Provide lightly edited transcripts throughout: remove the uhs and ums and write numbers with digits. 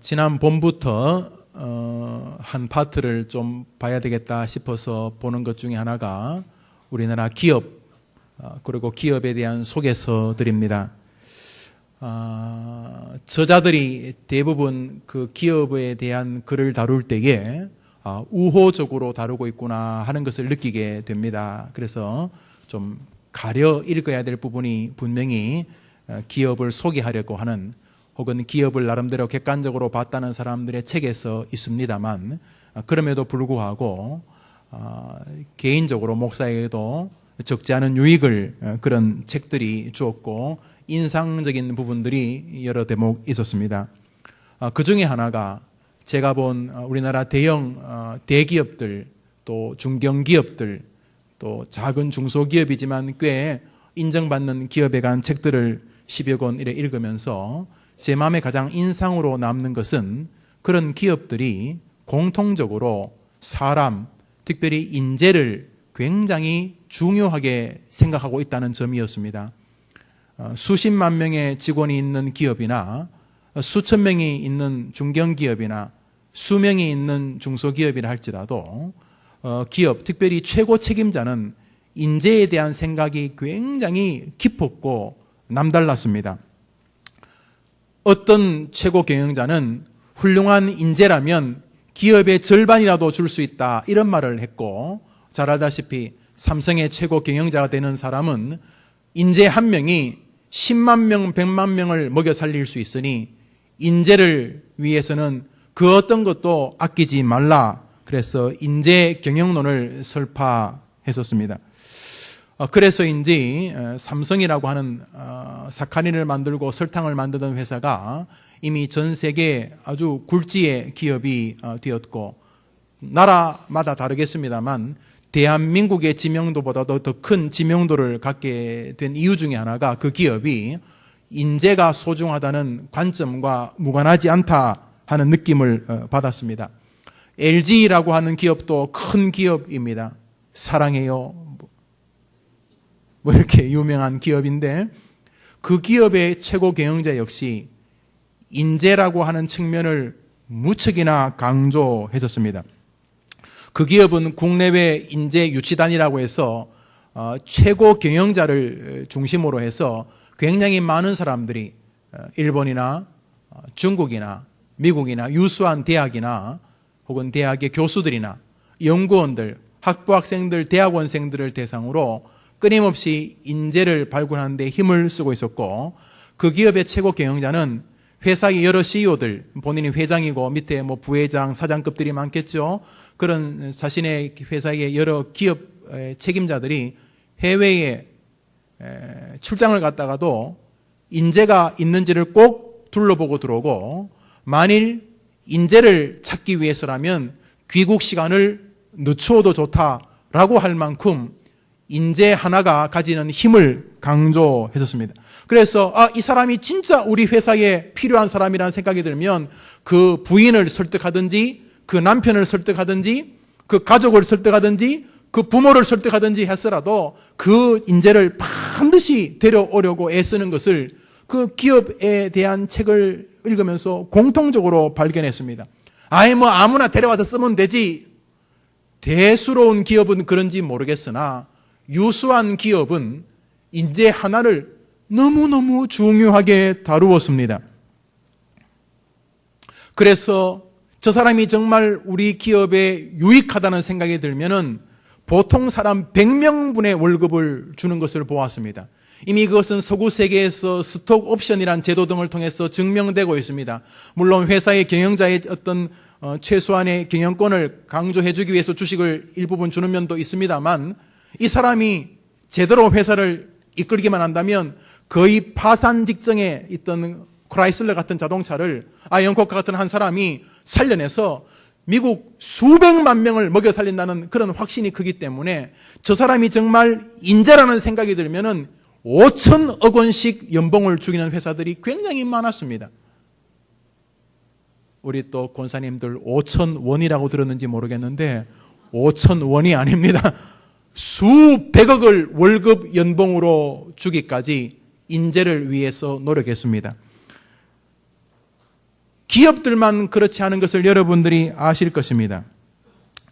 지난 봄부터 한 파트를 좀 봐야 되겠다 싶어서 보는 것 중에 하나가 우리나라 기업, 그리고 기업에 대한 소개서들입니다. 저자들이 대부분 그 기업에 대한 글을 다룰 때에 우호적으로 다루고 있구나 하는 것을 느끼게 됩니다. 그래서 좀 가려 읽어야 될 부분이 분명히 기업을 소개하려고 하는, 혹은 기업을 나름대로 객관적으로 봤다는 사람들의 책에서 있습니다만, 그럼에도 불구하고 개인적으로 목사에게도 적지 않은 유익을 그런 책들이 주었고 인상적인 부분들이 여러 대목 있었습니다. 그 중에 하나가 제가 본 우리나라 대기업들, 또 중견기업들, 또 작은 중소기업이지만 꽤 인정받는 기업에 간 책들을 10여 권 읽으면서 제 마음에 가장 인상으로 남는 것은 그런 기업들이 공통적으로 사람, 특별히 인재를 굉장히 중요하게 생각하고 있다는 점이었습니다. 수십만 명의 직원이 있는 기업이나 수천 명이 있는 중견기업이나 수명이 있는 중소기업이라 할지라도 기업, 특별히 최고 책임자는 인재에 대한 생각이 굉장히 깊었고 남달랐습니다. 어떤 최고 경영자는 훌륭한 인재라면 기업의 절반이라도 줄 수 있다, 이런 말을 했고, 잘 알다시피 삼성의 최고 경영자가 되는 사람은 인재 한 명이 10만 명, 100만 명을 먹여 살릴 수 있으니 인재를 위해서는 그 어떤 것도 아끼지 말라, 그래서 인재 경영론을 설파했었습니다. 그래서인지 삼성이라고 하는 사카린을 만들고 설탕을 만드던 회사가 이미 전 세계 아주 굴지의 기업이 되었고, 나라마다 다르겠습니다만 대한민국의 지명도보다도 더 큰 지명도를 갖게 된 이유 중에 하나가 그 기업이 인재가 소중하다는 관점과 무관하지 않다 하는 느낌을 받았습니다. LG라고 하는 기업도 큰 기업입니다. 사랑해요, 뭐 이렇게 유명한 기업인데, 그 기업의 최고 경영자 역시 인재라고 하는 측면을 무척이나 강조했었습니다. 그 기업은 국내외 인재 유치단이라고 해서 최고 경영자를 중심으로 해서 굉장히 많은 사람들이 일본이나 중국이나 미국이나 유수한 대학이나 혹은 대학의 교수들이나 연구원들, 학부학생들, 대학원생들을 대상으로 끊임없이 인재를 발굴하는 데 힘을 쓰고 있었고, 그 기업의 최고 경영자는 회사의 여러 CEO들, 본인이 회장이고 밑에 뭐 부회장, 사장급들이 많겠죠. 그런 자신의 회사의 여러 기업 책임자들이 해외에 출장을 갔다가도 인재가 있는지를 꼭 둘러보고 들어오고, 만일 인재를 찾기 위해서라면 귀국 시간을 늦추어도 좋다라고 할 만큼 인재 하나가 가지는 힘을 강조했었습니다. 그래서 이 사람이 진짜 우리 회사에 필요한 사람이라는 생각이 들면 그 부인을 설득하든지 그 남편을 설득하든지 그 가족을 설득하든지 그 부모를 설득하든지 했더라도 그 인재를 반드시 데려오려고 애쓰는 것을 그 기업에 대한 책을 읽으면서 공통적으로 발견했습니다. 아무나 데려와서 쓰면 되지. 대수로운 기업은 그런지 모르겠으나 유수한 기업은 인재 하나를 너무너무 중요하게 다루었습니다. 그래서 저 사람이 정말 우리 기업에 유익하다는 생각이 들면은 보통 사람 100명분의 월급을 주는 것을 보았습니다. 이미 그것은 서구 세계에서 스톡 옵션이란 제도 등을 통해서 증명되고 있습니다. 물론 회사의 경영자의 어떤 최소한의 경영권을 강조해주기 위해서 주식을 일부분 주는 면도 있습니다만, 이 사람이 제대로 회사를 이끌기만 한다면 거의 파산 직전에 있던 크라이슬러 같은 자동차를 아이언코크 같은 한 사람이 살려내서 미국 수백만 명을 먹여 살린다는 그런 확신이 크기 때문에 저 사람이 정말 인재라는 생각이 들면은 5천억 원씩 연봉을 주기는 회사들이 굉장히 많았습니다. 우리 또 권사님들 5천 원이라고 들었는지 모르겠는데 5천 원이 아닙니다. 수백억을 월급 연봉으로 주기까지 인재를 위해서 노력했습니다. 기업들만 그렇지 않은 것을 여러분들이 아실 것입니다.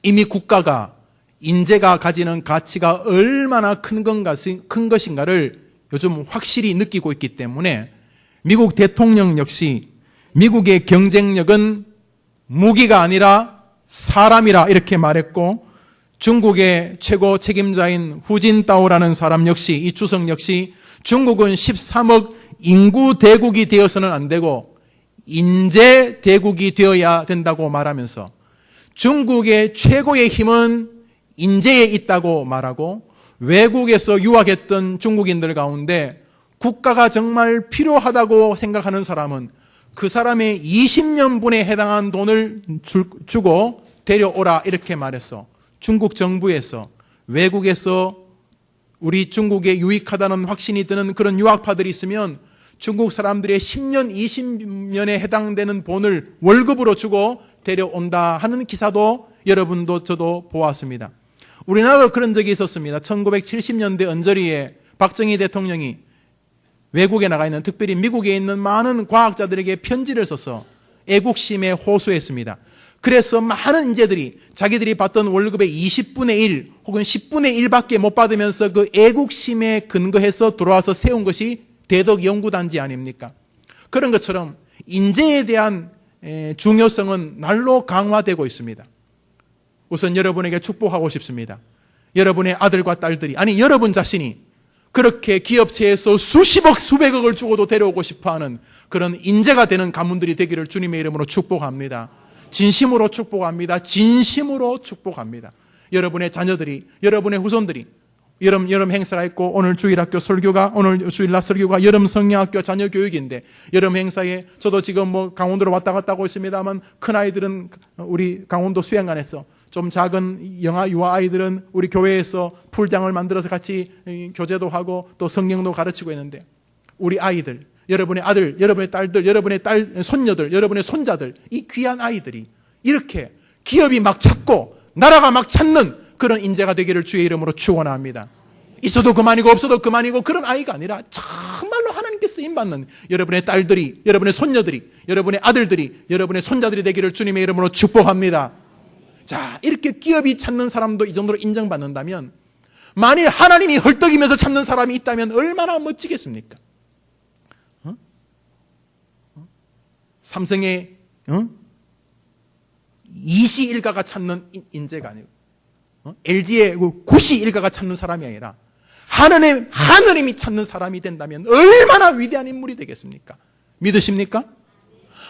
이미 국가가 인재가 가지는 가치가 얼마나 큰 것인가를 요즘 확실히 느끼고 있기 때문에 미국 대통령 역시 미국의 경쟁력은 무기가 아니라 사람이라 이렇게 말했고, 중국의 최고 책임자인 후진타오라는 사람 역시, 이 주석 역시 중국은 13억 인구 대국이 되어서는 안 되고 인재 대국이 되어야 된다고 말하면서 중국의 최고의 힘은 인재에 있다고 말하고, 외국에서 유학했던 중국인들 가운데 국가가 정말 필요하다고 생각하는 사람은 그 사람의 20년분에 해당한 돈을 주고 데려오라 이렇게 말했어. 중국 정부에서 외국에서 우리 중국에 유익하다는 확신이 드는 그런 유학파들이 있으면 중국 사람들의 10년, 20년에 해당되는 돈을 월급으로 주고 데려온다 하는 기사도 여러분도 저도 보았습니다. 우리나라도 그런 적이 있었습니다. 1970년대 언저리에 박정희 대통령이 외국에 나가 있는, 특별히 미국에 있는 많은 과학자들에게 편지를 써서 애국심에 호소했습니다. 그래서 많은 인재들이 자기들이 받던 월급의 20분의 1 혹은 10분의 1밖에 못 받으면서 그 애국심에 근거해서 돌아와서 세운 것이 대덕연구단지 아닙니까? 그런 것처럼 인재에 대한 중요성은 날로 강화되고 있습니다. 우선 여러분에게 축복하고 싶습니다. 여러분의 아들과 딸들이, 아니 여러분 자신이 그렇게 기업체에서 수십억 수백억을 주고도 데려오고 싶어하는 그런 인재가 되는 가문들이 되기를 주님의 이름으로 축복합니다. 진심으로 축복합니다. 진심으로 축복합니다. 여러분의 자녀들이, 여러분의 후손들이, 여름 행사가 있고, 오늘 주일학교 설교가, 오늘 주일날 설교가 여름 성경학교 자녀 교육인데, 여름 행사에 저도 지금 강원도로 왔다 갔다 하고 있습니다만, 큰 아이들은 우리 강원도 수양관에서, 좀 작은 영아 유아 아이들은 우리 교회에서 풀장을 만들어서 같이 교제도 하고 또 성경도 가르치고 있는데, 우리 아이들, 여러분의 아들, 여러분의 딸들, 여러분의 손녀들, 여러분의 손자들, 이 귀한 아이들이 이렇게 기업이 막 찾고 나라가 막 찾는 그런 인재가 되기를 주의 이름으로 축원합니다. 있어도 그만이고 없어도 그만이고 그런 아이가 아니라 정말로 하나님께 쓰임받는 여러분의 딸들이, 여러분의 손녀들이, 여러분의 아들들이, 여러분의 손자들이 되기를 주님의 이름으로 축복합니다. 자, 이렇게 기업이 찾는 사람도 이 정도로 인정받는다면, 만일 하나님이 헐떡이면서 찾는 사람이 있다면 얼마나 멋지겠습니까? 삼성의 이시 일가가 찾는 인재가 아니고, LG의 구시 일가가 찾는 사람이 아니라 하느님이 찾는 사람이 된다면 얼마나 위대한 인물이 되겠습니까? 믿으십니까?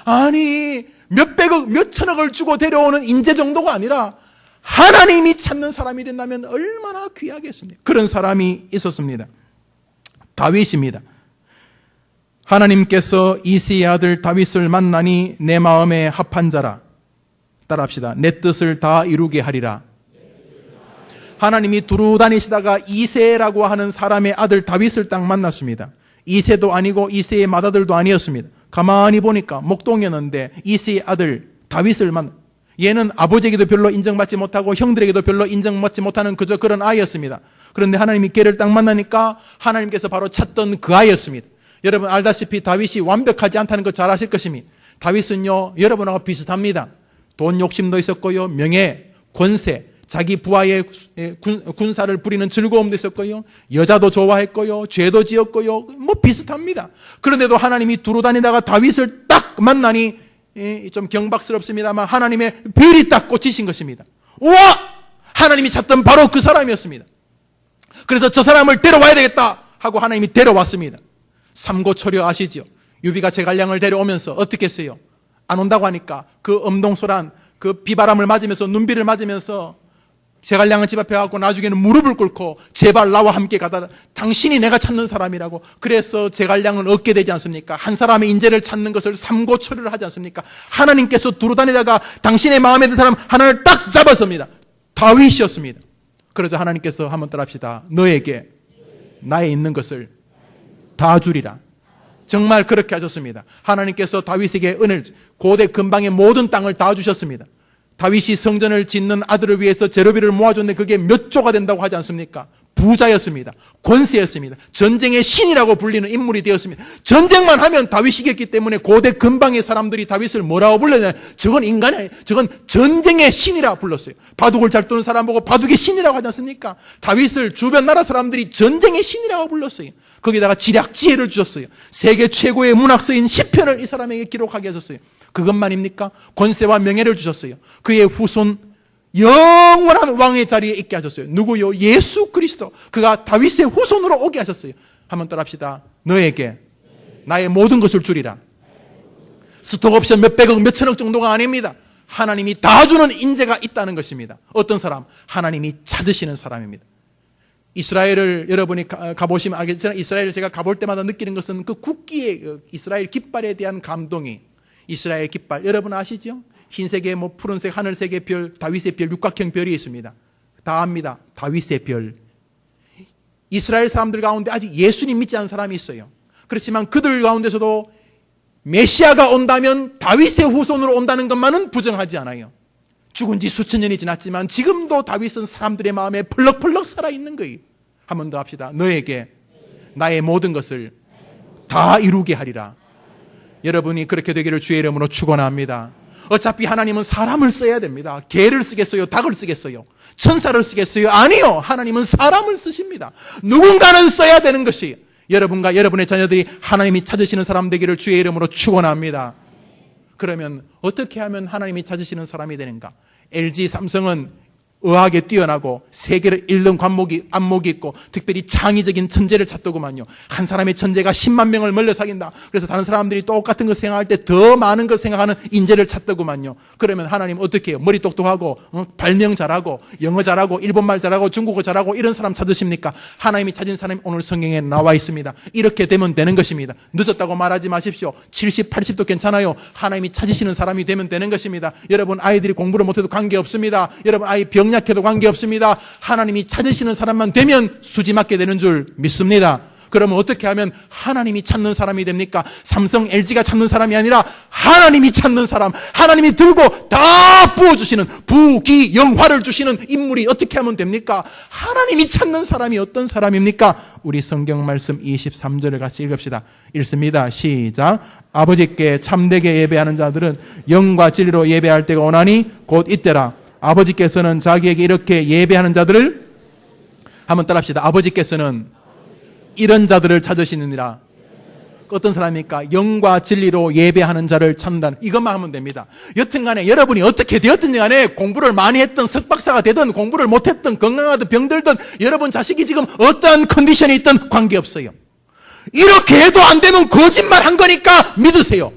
아니, 몇백억, 몇천억을 주고 데려오는 인재 정도가 아니라 하나님이 찾는 사람이 된다면 얼마나 귀하겠습니까? 그런 사람이 있었습니다. 다윗입니다. 하나님께서 이새의 아들 다윗을 만나니 내 마음에 합한 자라. 따라합시다. 내 뜻을 다 이루게 하리라. 하나님이 두루 다니시다가 이새라고 하는 사람의 아들 다윗을 딱 만났습니다. 이새도 아니고 이새의 맏아들도 아니었습니다. 가만히 보니까 목동이었는데 이새의 아들 다윗을 얘는 아버지에게도 별로 인정받지 못하고 형들에게도 별로 인정받지 못하는 그저 그런 아이였습니다. 그런데 하나님이 걔를 딱 만나니까 하나님께서 바로 찾던 그 아이였습니다. 여러분 알다시피 다윗이 완벽하지 않다는 거 잘 아실 것입니다. 다윗은요, 여러분하고 비슷합니다. 돈 욕심도 있었고요, 명예, 권세, 자기 부하의 군사를 부리는 즐거움도 있었고요, 여자도 좋아했고요, 죄도 지었고요, 비슷합니다. 그런데도 하나님이 두루 다니다가 다윗을 딱 만나니 좀 경박스럽습니다만 하나님의 별이 딱 꽂히신 것입니다. 우와! 하나님이 찾던 바로 그 사람이었습니다. 그래서 저 사람을 데려와야 되겠다 하고 하나님이 데려왔습니다. 삼고초려 아시죠? 유비가 제갈량을 데려오면서 어떻게 했어요? 안 온다고 하니까 그 엄동소란 그 비바람을 맞으면서 눈비를 맞으면서 제갈량은 집 앞에 가고 나중에는 무릎을 꿇고 제발 나와 함께 가다, 당신이 내가 찾는 사람이라고. 그래서 제갈량을 얻게 되지 않습니까? 한 사람의 인재를 찾는 것을 삼고초려를 하지 않습니까? 하나님께서 두루 다니다가 당신의 마음에 든 사람 하나를 딱 잡았습니다. 다윗이었습니다. 그러자 하나님께서 한번 따라합시다. 너에게 나에 있는 것을 다 주리라. 정말 그렇게 하셨습니다. 하나님께서 다윗에게 은혜를, 고대 근방의 모든 땅을 다 주셨습니다. 다윗이 성전을 짓는 아들을 위해서 재료비를 모아줬는데 그게 몇 조가 된다고 하지 않습니까? 부자였습니다. 권세였습니다. 전쟁의 신이라고 불리는 인물이 되었습니다. 전쟁만 하면 다윗이 이겼기 때문에 고대 근방의 사람들이 다윗을 뭐라고 불렀냐? 저건 인간이 아니에요. 저건 전쟁의 신이라 불렀어요. 바둑을 잘 두는 사람 보고 바둑의 신이라고 하지 않습니까? 다윗을 주변 나라 사람들이 전쟁의 신이라고 불렀어요. 거기다가 지략 지혜를 주셨어요. 세계 최고의 문학서인 시편을 이 사람에게 기록하게 하셨어요. 그것만입니까? 권세와 명예를 주셨어요. 그의 후손 영원한 왕의 자리에 있게 하셨어요. 누구요? 예수 그리스도. 그가 다윗의 후손으로 오게 하셨어요. 한번 따라합시다. 너에게 나의 모든 것을 주리라. 스톡옵션 몇백억 몇천억 정도가 아닙니다. 하나님이 다 주는 인재가 있다는 것입니다. 어떤 사람? 하나님이 찾으시는 사람입니다. 이스라엘을 여러분이 가보시면 알겠지만 이스라엘을 제가 가볼 때마다 느끼는 것은 그 국기의 이스라엘 깃발에 대한 감동이, 이스라엘 깃발 여러분 아시죠? 흰색에 뭐 푸른색 하늘색의 별, 다윗의 별, 육각형 별이 있습니다. 다 압니다. 다윗의 별. 이스라엘 사람들 가운데 아직 예수님 믿지 않은 사람이 있어요. 그렇지만 그들 가운데서도 메시아가 온다면 다윗의 후손으로 온다는 것만은 부정하지 않아요. 죽은 지 수천 년이 지났지만 지금도 다윗은 사람들의 마음에 펄럭펄럭 살아있는 거예요. 한 번 더 합시다. 너에게 나의 모든 것을 다 이루게 하리라. 여러분이 그렇게 되기를 주의 이름으로 축원합니다. 어차피 하나님은 사람을 써야 됩니다. 개를 쓰겠어요? 닭을 쓰겠어요? 천사를 쓰겠어요? 아니요. 하나님은 사람을 쓰십니다. 누군가는 써야 되는 것이 여러분과 여러분의 자녀들이 하나님이 찾으시는 사람 되기를 주의 이름으로 축원합니다. 그러면 어떻게 하면 하나님이 찾으시는 사람이 되는가? LG 삼성은 의학에 뛰어나고 세계를 잃는 안목이 있고 특별히 창의적인 천재를 찾더구만요. 한 사람의 천재가 10만 명을 멀려 사귄다. 그래서 다른 사람들이 똑같은 것 생각할 때 더 많은 걸 생각하는 인재를 찾더구만요. 그러면 하나님 어떻게 해요? 머리 똑똑하고 발명 잘하고 영어 잘하고 일본말 잘하고 중국어 잘하고 이런 사람 찾으십니까? 하나님이 찾은 사람이 오늘 성경에 나와 있습니다. 이렇게 되면 되는 것입니다. 늦었다고 말하지 마십시오. 70, 80도 괜찮아요. 하나님이 찾으시는 사람이 되면 되는 것입니다. 여러분 아이들이 공부를 못해도 관계없습니다. 여러분 아이 병약해도 관계없습니다. 하나님이 찾으시는 사람만 되면 수지 맞게 되는 줄 믿습니다. 그러면 어떻게 하면 하나님이 찾는 사람이 됩니까? 삼성, LG가 찾는 사람이 아니라 하나님이 찾는 사람, 하나님이 들고 다 부어주시는 부귀영화를 주시는 인물이 어떻게 하면 됩니까? 하나님이 찾는 사람이 어떤 사람입니까? 우리 성경 말씀 23절을 같이 읽읍시다. 읽습니다. 시작. 아버지께 참되게 예배하는 자들은 영과 진리로 예배할 때가 오나니 곧 이때라. 아버지께서는 자기에게 이렇게 예배하는 자들을 한번 따라합시다. 아버지께서는 이런 자들을 찾으시느니라. 어떤 사람입니까? 영과 진리로 예배하는 자를 찾는다. 이것만 하면 됩니다. 여튼간에 여러분이 어떻게 되었든 간에 공부를 많이 했든 석박사가 되든 공부를 못했든 건강하든 병들든 여러분 자식이 지금 어떠한 컨디션에 있든 관계없어요. 이렇게 해도 안 되면 거짓말 한 거니까 믿으세요.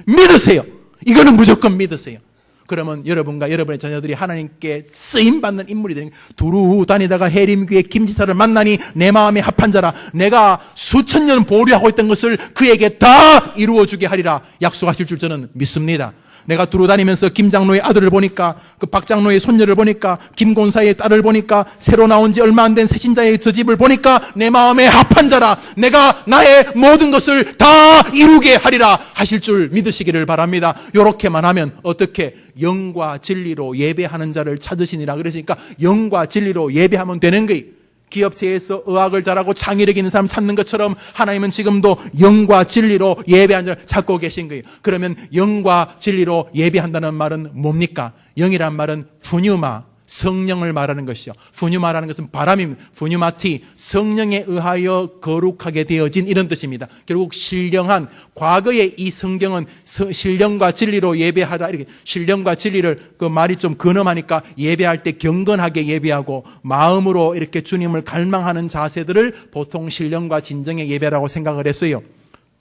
믿으세요. 이거는 무조건 믿으세요. 그러면 여러분과 여러분의 자녀들이 하나님께 쓰임받는 인물이 되는 거예요. 두루 다니다가 해림교회 김지사를 만나니 내 마음에 합한 자라. 내가 수천 년 보류하고 있던 것을 그에게 다 이루어주게 하리라 약속하실 줄 저는 믿습니다. 내가 두루 다니면서 김 장로의 아들을 보니까 그 박 장로의 손녀를 보니까 김 권사의 딸을 보니까 새로 나온 지 얼마 안 된 새신자의 저 집을 보니까 내 마음에 합한 자라. 내가 나의 모든 것을 다 이루게 하리라 하실 줄 믿으시기를 바랍니다. 이렇게만 하면 어떻게? 영과 진리로 예배하는 자를 찾으시니라. 그러니까 영과 진리로 예배하면 되는 거예요. 기업체에서 의학을 잘하고 창의력 있는 사람 찾는 것처럼 하나님은 지금도 영과 진리로 예배하는 자를 찾고 계신 거예요. 그러면 영과 진리로 예배한다는 말은 뭡니까? 영이란 말은 푸뉴마, 성령을 말하는 것이요. 푸뉴마라는 것은 바람입니다. 푸뉴마티, 성령에 의하여 거룩하게 되어진 이런 뜻입니다. 결국 신령한, 과거의 이 성경은 신령과 진리로 예배하다, 이렇게 신령과 진리를 그 말이 좀 근엄하니까 예배할 때 경건하게 예배하고 마음으로 이렇게 주님을 갈망하는 자세들을 보통 신령과 진정의 예배라고 생각을 했어요.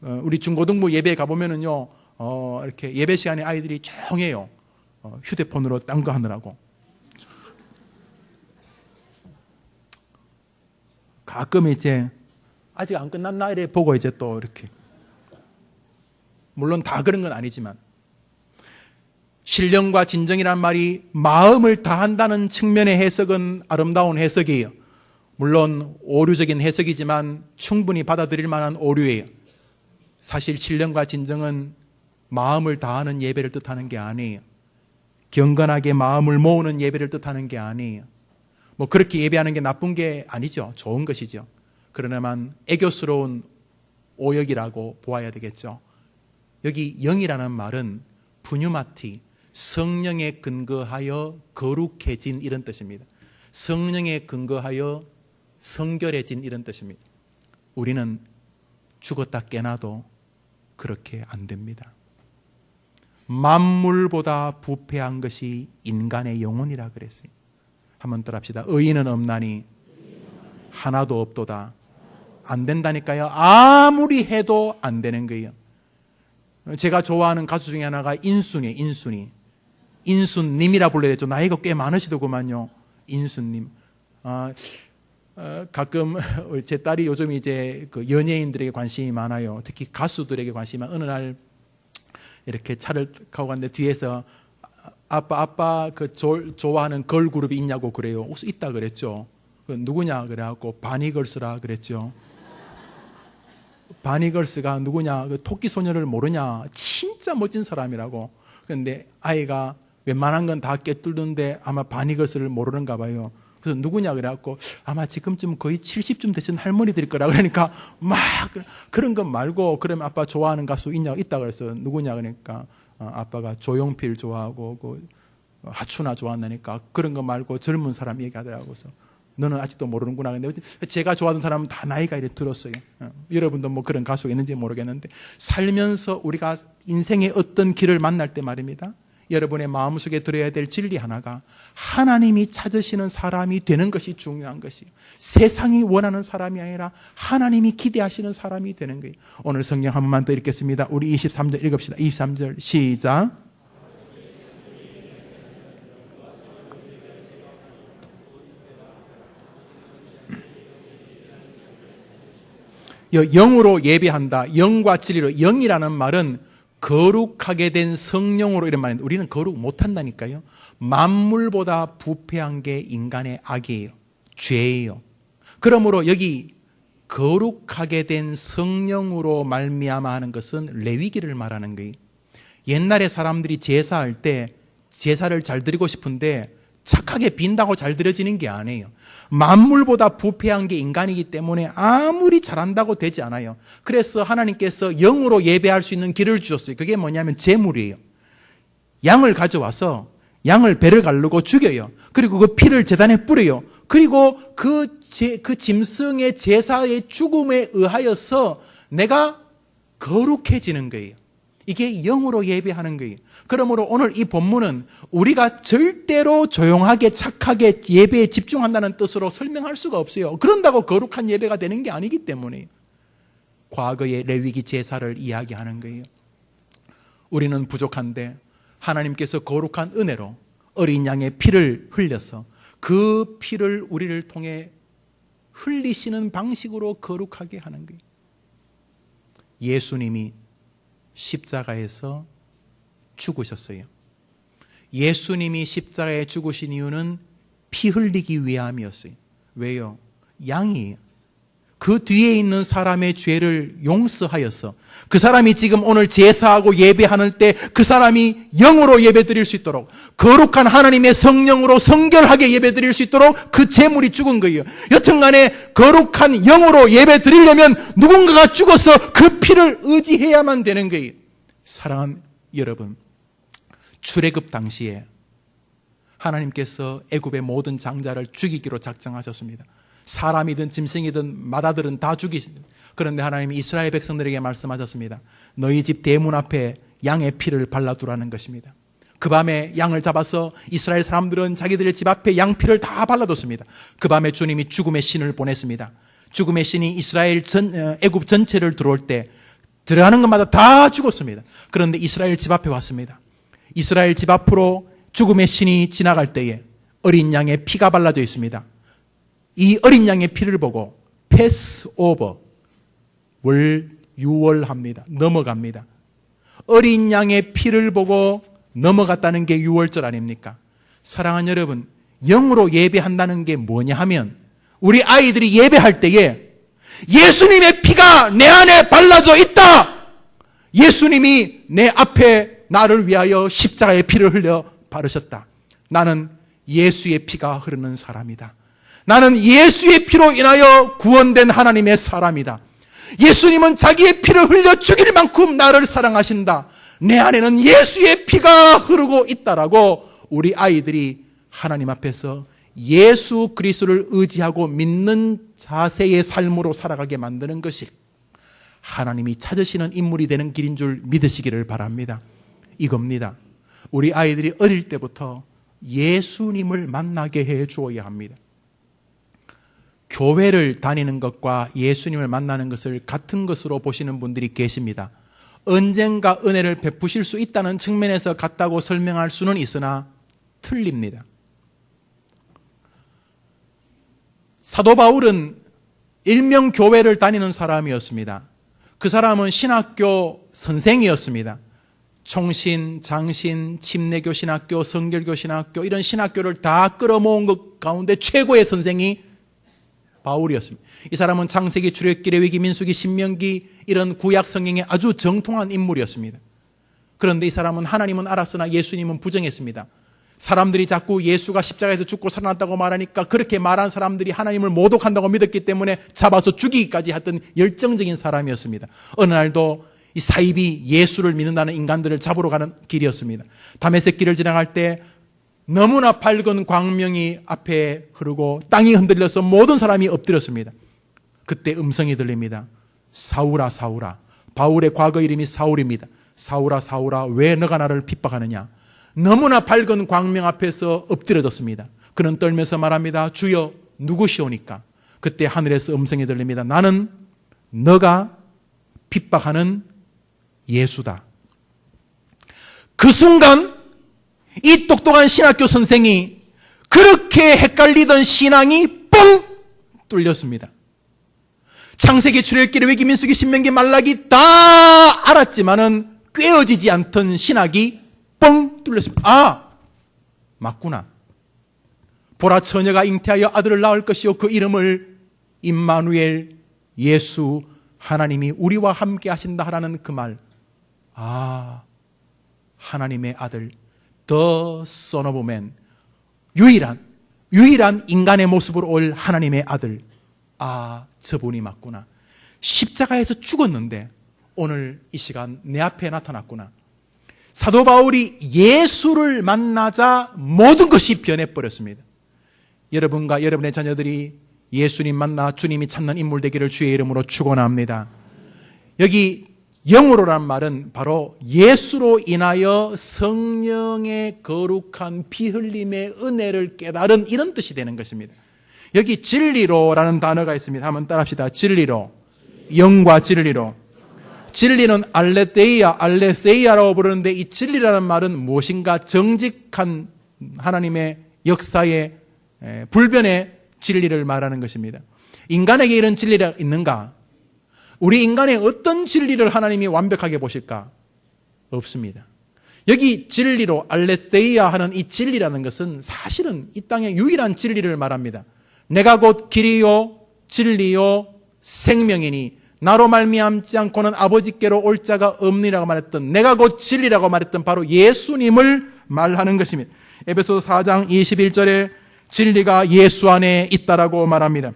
우리 중고등부 예배에 가보면은요, 이렇게 예배 시간에 아이들이 조용해요. 휴대폰으로 딴 거 하느라고. 가끔 이제 아직 안 끝났나 이래 보고 이제 또 이렇게, 물론 다 그런 건 아니지만 신령과 진정이란 말이 마음을 다한다는 측면의 해석은 아름다운 해석이에요. 물론 오류적인 해석이지만 충분히 받아들일 만한 오류예요. 사실 신령과 진정은 마음을 다하는 예배를 뜻하는 게 아니에요. 경건하게 마음을 모으는 예배를 뜻하는 게 아니에요. 뭐 그렇게 예배하는 게 나쁜 게 아니죠. 좋은 것이죠. 그러나만 애교스러운 오역이라고 보아야 되겠죠. 여기 영이라는 말은 푸뉴마티, 성령에 근거하여 거룩해진 이런 뜻입니다. 성령에 근거하여 성결해진 이런 뜻입니다. 우리는 죽었다 깨나도 그렇게 안 됩니다. 만물보다 부패한 것이 인간의 영혼이라 그랬어요. 한번 더 합시다. 의인은 없나니 하나도 없도다. 안 된다니까요. 아무리 해도 안 되는 거예요. 제가 좋아하는 가수 중에 하나가 인순이에요. 인순님이라 불러야 되죠. 나이가 꽤 많으시더구만요. 인순님. 가끔 제 딸이 요즘 이제 그 연예인들에게 관심이 많아요. 특히 가수들에게 관심이 많아요. 어느 날 이렇게 차를 타고 갔는데 뒤에서 아빠 그 좋아하는 걸그룹이 있냐고 그래요. 혹시 있다 그랬죠. 그 누구냐 그래갖고 바니걸스라 그랬죠. 바니걸스가 누구냐? 그 토끼 소녀를 모르냐? 진짜 멋진 사람이라고. 그런데 아이가 웬만한 건 다 꿰뚫는데 아마 바니걸스를 모르는가 봐요. 그래서 누구냐 그래갖고 아마 지금쯤 거의 70쯤 되신 할머니들일 거라 그러니까 막 그런 것 말고 그러면 아빠 좋아하는 가수 있다 그랬어요. 누구냐 그러니까 아빠가 조용필 좋아하고 그 하춘아 좋아한다니까 그런 거 말고 젊은 사람 얘기하더라고요. 너는 아직도 모르는구나. 근데 제가 좋아하는 사람은 다 나이가 이래 들었어요. 여러분도 뭐 그런 가수가 있는지 모르겠는데 살면서 우리가 인생의 어떤 길을 만날 때 말입니다. 여러분의 마음속에 들어야 될 진리 하나가 하나님이 찾으시는 사람이 되는 것이 중요한 것이에요. 세상이 원하는 사람이 아니라 하나님이 기대하시는 사람이 되는 거예요. 오늘 성경 한 번만 더 읽겠습니다. 우리 23절 읽읍시다. 23절 시작. 영으로 예배한다. 영과 진리로. 영이라는 말은 거룩하게 된 성령으로 이런 말인데 우리는 거룩 못한다니까요. 만물보다 부패한 게 인간의 악이에요. 죄예요. 그러므로 여기 거룩하게 된 성령으로 말미암아 하는 것은 레위기를 말하는 거예요. 옛날에 사람들이 제사할 때 제사를 잘 드리고 싶은데 착하게 빈다고 잘 드려지는 게 아니에요. 만물보다 부패한 게 인간이기 때문에 아무리 잘한다고 되지 않아요. 그래서 하나님께서 영으로 예배할 수 있는 길을 주셨어요. 그게 뭐냐면 제물이에요. 양을 가져와서 양을 배를 가르고 죽여요. 그리고 그 피를 제단에 뿌려요. 그리고 그 짐승의 제사의 죽음에 의하여서 내가 거룩해지는 거예요. 이게 영으로 예배하는 거예요. 그러므로 오늘 이 본문은 우리가 절대로 조용하게 착하게 예배에 집중한다는 뜻으로 설명할 수가 없어요. 그런다고 거룩한 예배가 되는 게 아니기 때문에 과거의 레위기 제사를 이야기하는 거예요. 우리는 부족한데 하나님께서 거룩한 은혜로 어린 양의 피를 흘려서 그 피를 우리를 통해 흘리시는 방식으로 거룩하게 하는 거예요. 예수님이 십자가에서 죽으셨어요. 예수님이 십자가에 죽으신 이유는 피 흘리기 위함이었어요. 왜요? 양이에요. 그 뒤에 있는 사람의 죄를 용서하여서 그 사람이 지금 오늘 제사하고 예배하는 때 그 사람이 영으로 예배드릴 수 있도록 거룩한 하나님의 성령으로 성결하게 예배드릴 수 있도록 그 제물이 죽은 거예요. 여튼간에 거룩한 영으로 예배드리려면 누군가가 죽어서 그 피를 의지해야만 되는 거예요. 사랑하는 여러분, 출애굽 당시에 하나님께서 애굽의 모든 장자를 죽이기로 작정하셨습니다. 사람이든 짐승이든 마다들은 다 죽이십니다. 그런데 하나님이 이스라엘 백성들에게 말씀하셨습니다. 너희 집 대문 앞에 양의 피를 발라두라는 것입니다. 그 밤에 양을 잡아서 이스라엘 사람들은 자기들의 집 앞에 양피를 다 발라뒀습니다. 그 밤에 주님이 죽음의 신을 보냈습니다. 죽음의 신이 이스라엘 애굽 전체를 들어올 때 들어가는 것마다 다 죽었습니다. 그런데 이스라엘 집 앞에 왔습니다. 이스라엘 집 앞으로 죽음의 신이 지나갈 때에 어린 양의 피가 발라져 있습니다. 이 어린 양의 피를 보고 패스오버, 유월합니다. 넘어갑니다. 어린 양의 피를 보고 넘어갔다는 게 유월절 아닙니까? 사랑하는 여러분, 영으로 예배한다는 게 뭐냐 하면 우리 아이들이 예배할 때에 예수님의 피가 내 안에 발라져 있다. 예수님이 내 앞에 나를 위하여 십자가의 피를 흘려 바르셨다. 나는 예수의 피가 흐르는 사람이다. 나는 예수의 피로 인하여 구원된 하나님의 사람이다. 예수님은 자기의 피를 흘려 죽일 만큼 나를 사랑하신다. 내 안에는 예수의 피가 흐르고 있다라고 우리 아이들이 하나님 앞에서 예수 그리스도를 의지하고 믿는 자세의 삶으로 살아가게 만드는 것이 하나님이 찾으시는 인물이 되는 길인 줄 믿으시기를 바랍니다. 이겁니다. 우리 아이들이 어릴 때부터 예수님을 만나게 해 주어야 합니다. 교회를 다니는 것과 예수님을 만나는 것을 같은 것으로 보시는 분들이 계십니다. 언젠가 은혜를 베푸실 수 있다는 측면에서 같다고 설명할 수는 있으나 틀립니다. 사도 바울은 일명 교회를 다니는 사람이었습니다. 그 사람은 신학교 선생이었습니다. 총신, 장신, 침례교 신학교, 성결교 신학교 이런 신학교를 다 끌어모은 것 가운데 최고의 선생이 바울이었습니다. 이 사람은 창세기, 출애굽기, 레위기, 민수기, 신명기 이런 구약 성경에 아주 정통한 인물이었습니다. 그런데 이 사람은 하나님은 알았으나 예수님은 부정했습니다. 사람들이 자꾸 예수가 십자가에서 죽고 살아났다고 말하니까 그렇게 말한 사람들이 하나님을 모독한다고 믿었기 때문에 잡아서 죽이기까지 했던 열정적인 사람이었습니다. 어느 날도 이 사입이 예수를 믿는다는 인간들을 잡으러 가는 길이었습니다. 다메섹 길을 지나갈 때 너무나 밝은 광명이 앞에 흐르고 땅이 흔들려서 모든 사람이 엎드렸습니다. 그때 음성이 들립니다. 사울아 사울아. 바울의 과거 이름이 사울입니다. 사울아 사울아 왜 너가 나를 핍박하느냐. 너무나 밝은 광명 앞에서 엎드려졌습니다. 그는 떨면서 말합니다. 주여 누구시오니까. 그때 하늘에서 음성이 들립니다. 나는 너가 핍박하는 예수다. 그 순간 이 똑똑한 신학교 선생이 그렇게 헷갈리던 신앙이 뻥 뚫렸습니다. 창세기, 출애굽기, 레위기, 민수기, 신명기, 말라기 다 알았지만은 꿰어지지 않던 신학이 뻥 뚫렸습니다. 아, 맞구나. 보라 처녀가 잉태하여 아들을 낳을 것이요 그 이름을 임마누엘, 예수, 하나님이 우리와 함께 하신다 하라는 그 말. 아, 하나님의 아들, The Son of Man, 유일한 인간의 모습으로 올 하나님의 아들. 아, 저분이 맞구나. 십자가에서 죽었는데 오늘 이 시간 내 앞에 나타났구나. 사도 바울이 예수를 만나자 모든 것이 변해버렸습니다. 여러분과 여러분의 자녀들이 예수님 만나 주님이 찾는 인물 되기를 주의 이름으로 축원합니다. 여기 영으로란 말은 바로 예수로 인하여 성령의 거룩한 피 흘림의 은혜를 깨달은 이런 뜻이 되는 것입니다. 여기 진리로라는 단어가 있습니다. 한번 따라합시다. 진리로. 영과 진리로. 진리는 알레세이아라고 부르는데 이 진리라는 말은 무엇인가 정직한 하나님의 역사의 불변의 진리를 말하는 것입니다. 인간에게 이런 진리가 있는가? 우리 인간의 어떤 진리를 하나님이 완벽하게 보실까? 없습니다. 여기 진리로 알레세이아 하는 이 진리라는 것은 사실은 이 땅의 유일한 진리를 말합니다. 내가 곧 길이요 진리요 생명이니 나로 말미암지 않고는 아버지께로 올 자가 없느니라고 말했던, 내가 곧 진리라고 말했던 바로 예수님을 말하는 것입니다. 에베소서 4장 21절에 진리가 예수 안에 있다라고 말합니다.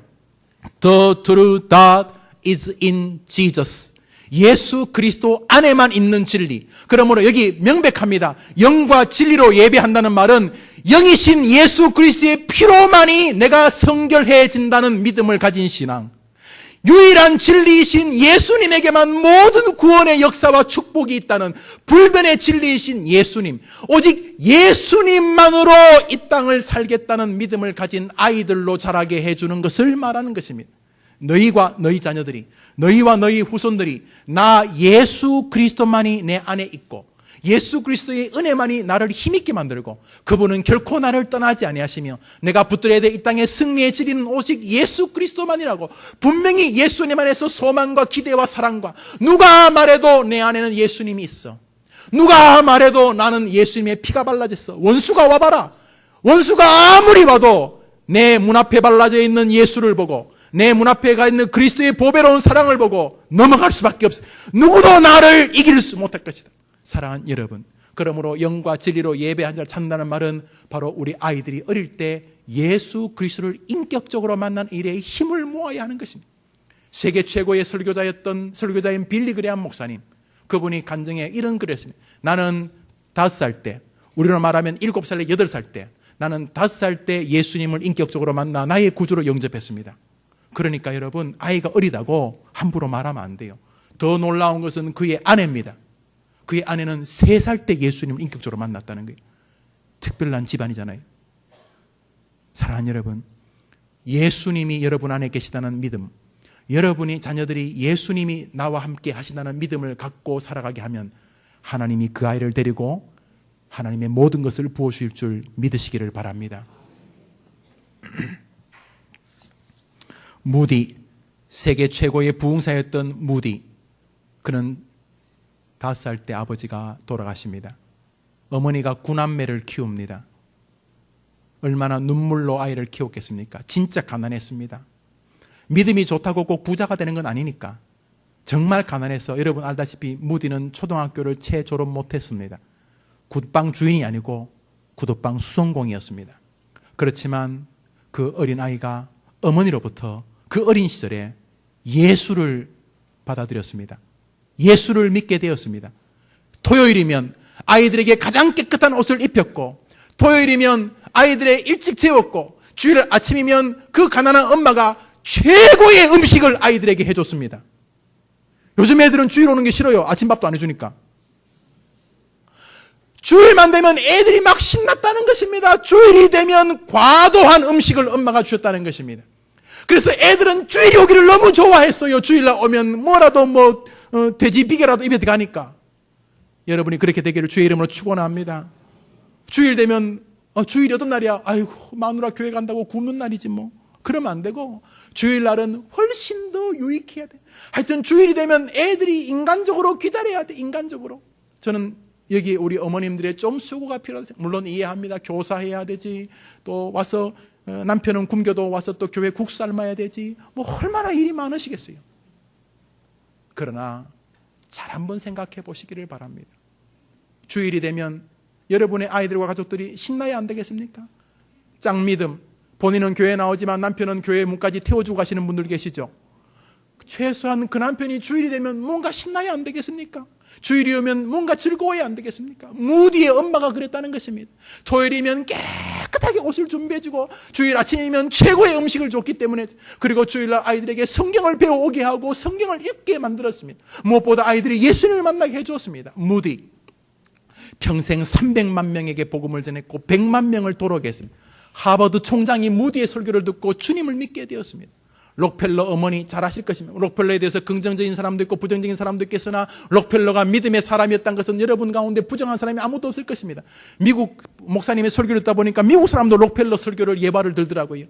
The true God is in Jesus. 예수 그리스도 안에만 있는 진리. 그러므로 여기 명백합니다. 영과 진리로 예배한다는 말은 영이신 예수 그리스도의 피로만이 내가 성결해진다는 믿음을 가진 신앙. 유일한 진리이신 예수님에게만 모든 구원의 역사와 축복이 있다는 불변의 진리이신 예수님, 오직 예수님만으로 이 땅을 살겠다는 믿음을 가진 아이들로 자라게 해주는 것을 말하는 것입니다. 너희와 너희 자녀들이, 너희와 너희 후손들이 나 예수 그리스도만이 내 안에 있고 예수 그리스도의 은혜만이 나를 힘있게 만들고 그분은 결코 나를 떠나지 아니하시며 내가 붙들어야 될 이 땅의 승리의 지리는 오직 예수 그리스도만이라고 분명히 예수님 안에서 소망과 기대와 사랑과 누가 말해도 내 안에는 예수님이 있어. 누가 말해도 나는 예수님의 피가 발라졌어. 원수가 와봐라. 원수가 아무리 봐도 내 문 앞에 발라져 있는 예수를 보고 내 문 앞에 가 있는 그리스도의 보배로운 사랑을 보고 넘어갈 수밖에 없어. 누구도 나를 이길 수 못할 것이다. 사랑하는 여러분, 그러므로 영과 진리로 예배한 자를 찾는다는 말은 바로 우리 아이들이 어릴 때 예수 그리스도를 인격적으로 만난 일에 힘을 모아야 하는 것입니다. 세계 최고의 설교자였던 설교자인 빌리 그레함 목사님, 그분이 간증에 이런 글을 했습니다. 나는 5살 때, 우리로 말하면 7살, 8살 때, 나는 5살 때 예수님을 인격적으로 만나 나의 구주로 영접했습니다. 그러니까 여러분, 아이가 어리다고 함부로 말하면 안 돼요. 더 놀라운 것은 그의 아내입니다. 그의 아내는 3살 때 예수님을 인격적으로 만났다는 거예요. 특별한 집안이잖아요. 사랑하는 여러분, 예수님이 여러분 안에 계시다는 믿음, 여러분이 자녀들이 예수님이 나와 함께 하신다는 믿음을 갖고 살아가게 하면 하나님이 그 아이를 데리고 하나님의 모든 것을 부어주실 줄 믿으시기를 바랍니다. 무디, 세계 최고의 부흥사였던 무디, 그는 5살 때 아버지가 돌아가십니다. 어머니가 9남매를 키웁니다. 얼마나 눈물로 아이를 키웠겠습니까? 진짜 가난했습니다. 믿음이 좋다고 꼭 부자가 되는 건 아니니까. 정말 가난해서 여러분 알다시피 무디는 초등학교를 채 졸업 못했습니다. 굿방 주인이 아니고 구둣방 수선공이었습니다. 그렇지만 그 어린아이가 어머니로부터 그 어린 시절에 예수를 받아들였습니다. 예수를 믿게 되었습니다. 토요일이면 아이들에게 가장 깨끗한 옷을 입혔고, 토요일이면 아이들의 일찍 재웠고, 주일 아침이면 그 가난한 엄마가 최고의 음식을 아이들에게 해줬습니다. 요즘 애들은 주일 오는 게 싫어요. 아침밥도 안 해주니까. 주일만 되면 애들이 막 신났다는 것입니다. 주일이 되면 과도한 음식을 엄마가 주셨다는 것입니다. 그래서 애들은 주일이 오기를 너무 좋아했어요. 주일날 오면 뭐라도 돼지 비계라도 입에 들어가니까. 여러분이 그렇게 되기를 주의 이름으로 축원합니다. 주일 되면 주일이 어떤 날이야? 아이고 마누라 교회 간다고 굶는 날이지 뭐. 그러면 안 되고 주일날은 훨씬 더 유익해야 돼. 하여튼 주일이 되면 애들이 인간적으로 기다려야 돼. 인간적으로. 저는 여기 우리 어머님들의 좀 수고가 필요하다. 물론 이해합니다. 교사해야 되지. 또 와서 남편은 굶겨도 와서 또 교회 국 삶아야 되지. 뭐 얼마나 일이 많으시겠어요. 그러나 잘 한번 생각해 보시기를 바랍니다. 주일이 되면 여러분의 아이들과 가족들이 신나야 안 되겠습니까? 짱 믿음. 본인은 교회 나오지만 남편은 교회 문까지 태워주고 가시는 분들 계시죠? 최소한 그 남편이 주일이 되면 뭔가 신나야 안 되겠습니까? 주일이 오면 뭔가 즐거워야 안 되겠습니까? 무디의 엄마가 그랬다는 것입니다. 토요일이면 깨끗하게 옷을 준비해주고, 주일 아침이면 최고의 음식을 줬기 때문에, 그리고 주일날 아이들에게 성경을 배워오게 하고 성경을 읽게 만들었습니다. 무엇보다 아이들이 예수님을 만나게 해주었습니다. 무디 평생 300만 명에게 복음을 전했고 100만 명을 도록게 했습니다. 하버드 총장이 무디의 설교를 듣고 주님을 믿게 되었습니다. 록펠러 어머니 잘 아실 것입니다. 록펠러에 대해서 긍정적인 사람도 있고 부정적인 사람도 있겠으나 록펠러가 믿음의 사람이었다는 것은 여러분 가운데 부정한 사람이 아무도 없을 것입니다. 미국 목사님의 설교를 듣다 보니까 미국 사람도 록펠러 설교를 예발을 들더라고요.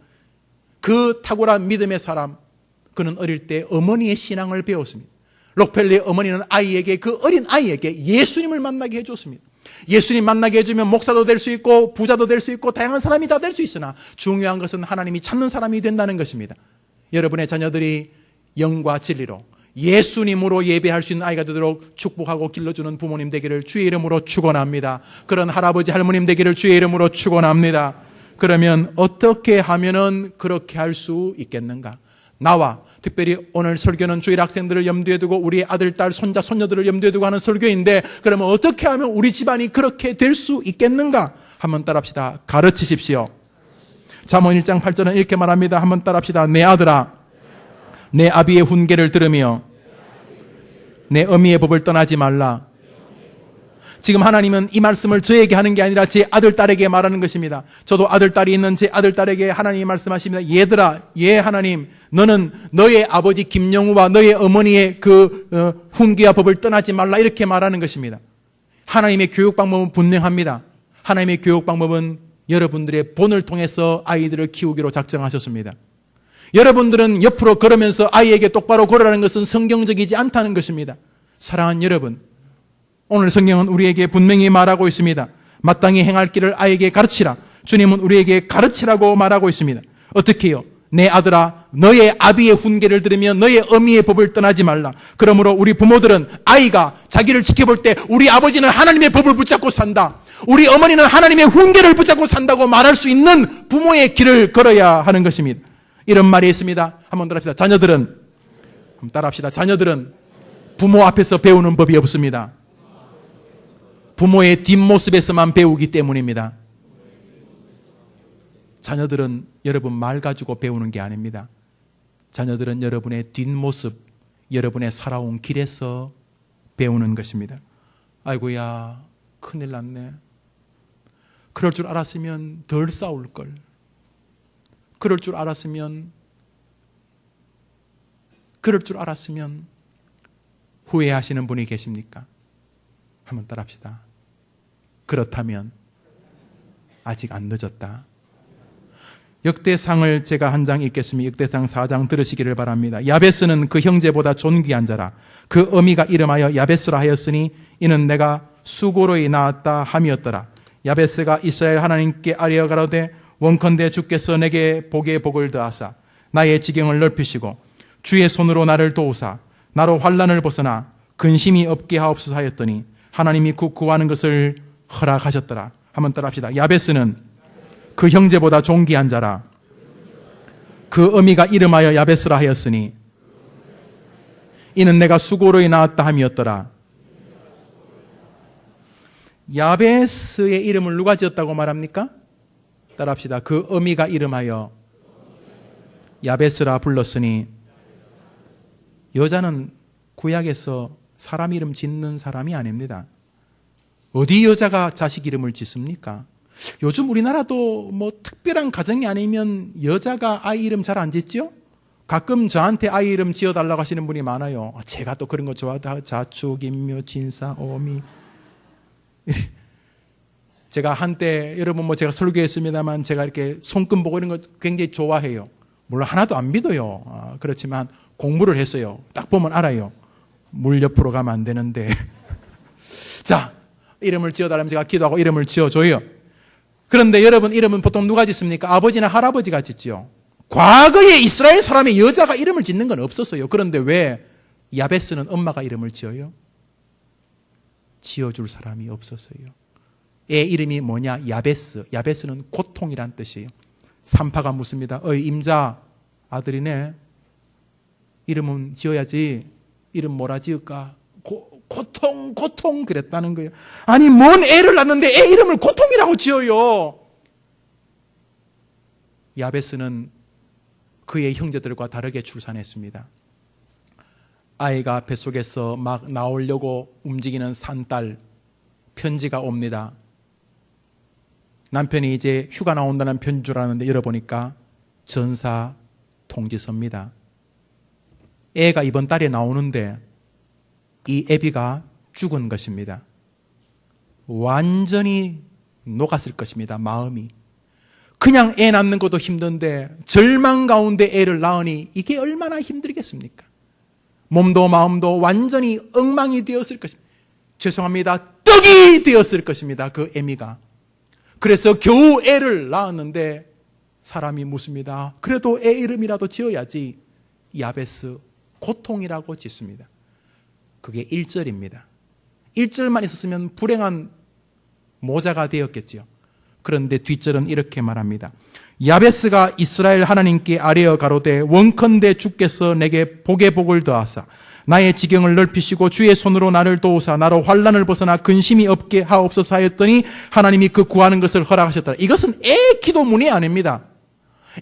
그 탁월한 믿음의 사람, 그는 어릴 때 어머니의 신앙을 배웠습니다. 록펠러의 어머니는 아이에게, 그 어린 아이에게 예수님을 만나게 해줬습니다. 예수님 만나게 해주면 목사도 될 수 있고 부자도 될 수 있고 다양한 사람이 다 될 수 있으나 중요한 것은 하나님이 찾는 사람이 된다는 것입니다. 여러분의 자녀들이 영과 진리로 예수님으로 예배할 수 있는 아이가 되도록 축복하고 길러주는 부모님 되기를 주의 이름으로 축원합니다. 그런 할아버지 할머님 되기를 주의 이름으로 축원합니다. 그러면 어떻게 하면은 그렇게 할 수 있겠는가? 나와 특별히 오늘 설교는 주일 학생들을 염두에 두고 우리 아들, 딸, 손자, 손녀들을 염두에 두고 하는 설교인데, 그러면 어떻게 하면 우리 집안이 그렇게 될 수 있겠는가? 한번 따라합시다. 가르치십시오. 잠언 1장 8절은 이렇게 말합니다. 한번 따라합시다. 내 아들아, 내 아비의 훈계를 들으며 내 어미의 법을 떠나지 말라. 지금 하나님은 이 말씀을 저에게 하는 게 아니라 제 아들, 딸에게 말하는 것입니다. 저도 아들, 딸이 있는 제 아들, 딸에게 하나님이 말씀하십니다. 얘들아, 하나님, 너는 너의 아버지 김영우와 너의 어머니의 그 훈계와 법을 떠나지 말라, 이렇게 말하는 것입니다. 하나님의 교육 방법은 분명합니다. 하나님의 교육 방법은 여러분들의 본을 통해서 아이들을 키우기로 작정하셨습니다. 여러분들은 옆으로 걸으면서 아이에게 똑바로 걸으라는 것은 성경적이지 않다는 것입니다. 사랑하는 여러분, 오늘 성경은 우리에게 분명히 말하고 있습니다. 마땅히 행할 길을 아이에게 가르치라. 주님은 우리에게 가르치라고 말하고 있습니다. 어떻게 해요? 내 아들아, 너의 아비의 훈계를 들으며 너의 어미의 법을 떠나지 말라. 그러므로 우리 부모들은 아이가 자기를 지켜볼 때 우리 아버지는 하나님의 법을 붙잡고 산다, 우리 어머니는 하나님의 훈계를 붙잡고 산다고 말할 수 있는 부모의 길을 걸어야 하는 것입니다. 이런 말이 있습니다. 한번 따라합시다. 자녀들은 부모 앞에서 배우는 법이 없습니다. 부모의 뒷모습에서만 배우기 때문입니다. 자녀들은 여러분 말 가지고 배우는 게 아닙니다. 자녀들은 여러분의 뒷모습, 여러분의 살아온 길에서 배우는 것입니다. 아이고야, 큰일 났네. 그럴 줄 알았으면 덜 싸울 걸. 그럴 줄 알았으면 후회하시는 분이 계십니까? 한번 따라합시다. 그렇다면 아직 안 늦었다. 역대상을 제가 한 장 읽겠습니다. 역대상 4장 들으시기를 바랍니다. 야베스는 그 형제보다 존귀한 자라. 그 어미가 이름하여 야베스라 하였으니 이는 내가 수고로이 낳았다 함이었더라. 야베스가 이스라엘 하나님께 아뢰어 가로되 원컨대 주께서 내게 복의 복을 더하사 나의 지경을 넓히시고 주의 손으로 나를 도우사 나로 환난을 벗어나 근심이 없게 하옵소서 하였더니 하나님이 그 구하는 것을 허락하셨더라. 한번 따라합시다. 야베스는 그 형제보다 존귀한 자라. 그 어미가 이름하여 야베스라 하였으니 이는 내가 수고로이 낳았다 함이었더라. 야베스의 이름을 누가 지었다고 말합니까? 따라합시다. 그 어미가 이름하여 야베스라 불렀으니, 여자는 구약에서 사람 이름 짓는 사람이 아닙니다. 어디 여자가 자식 이름을 짓습니까? 요즘 우리나라도 뭐 특별한 가정이 아니면 여자가 아이 이름 잘 안 짓죠? 가끔 저한테 아이 이름 지어달라고 하시는 분이 많아요. 제가 또 그런 거 좋아하다. 자축, 인묘, 진사, 어미. 제가 한때, 여러분 뭐 제가 설교했습니다만 제가 이렇게 손금 보고 이런 거 굉장히 좋아해요. 물론 하나도 안 믿어요. 그렇지만 공부를 했어요. 딱 보면 알아요. 물 옆으로 가면 안 되는데. 자, 이름을 지어달라면 제가 기도하고 이름을 지어줘요. 그런데 여러분, 이름은 보통 누가 짓습니까? 아버지나 할아버지가 짓죠. 과거에 이스라엘 사람의 여자가 이름을 짓는 건 없었어요. 그런데 왜 야베스는 엄마가 이름을 지어요? 지어줄 사람이 없었어요. 애 이름이 뭐냐? 야베스. 야베스는 고통이란 뜻이에요. 산파가 묻습니다. 어이 임자, 아들이네. 이름은 지어야지. 이름 뭐라 지을까? 고통 그랬다는 거예요. 아니 뭔 애를 낳는데 애 이름을 고통이라고 지어요. 야베스는 그의 형제들과 다르게 출산했습니다. 아이가 뱃속에서 막 나오려고 움직이는 산딸, 편지가 옵니다. 남편이 이제 휴가 나온다는 편지 줄 알았는데 열어보니까 전사 통지서입니다. 애가 이번 달에 나오는데 이 애비가 죽은 것입니다. 완전히 녹았을 것입니다. 마음이. 그냥 애 낳는 것도 힘든데 절망 가운데 애를 낳으니 이게 얼마나 힘들겠습니까? 몸도 마음도 완전히 엉망이 되었을 것입니다. 죄송합니다. 떡이 되었을 것입니다. 그 애미가. 그래서 겨우 애를 낳았는데 사람이 묻습니다. 그래도 애 이름이라도 지어야지. 야베스, 고통이라고 짓습니다. 그게 1절입니다. 1절만 있었으면 불행한 모자가 되었겠죠. 그런데 뒷절은 이렇게 말합니다. 야베스가 이스라엘 하나님께 아뢰어 가로되 원컨대 주께서 내게 복의 복을 더하사 나의 지경을 넓히시고 주의 손으로 나를 도우사 나로 환난을 벗어나 근심이 없게 하옵소서 하였더니 하나님이 그 구하는 것을 허락하셨더라. 이것은 애 기도문이 아닙니다.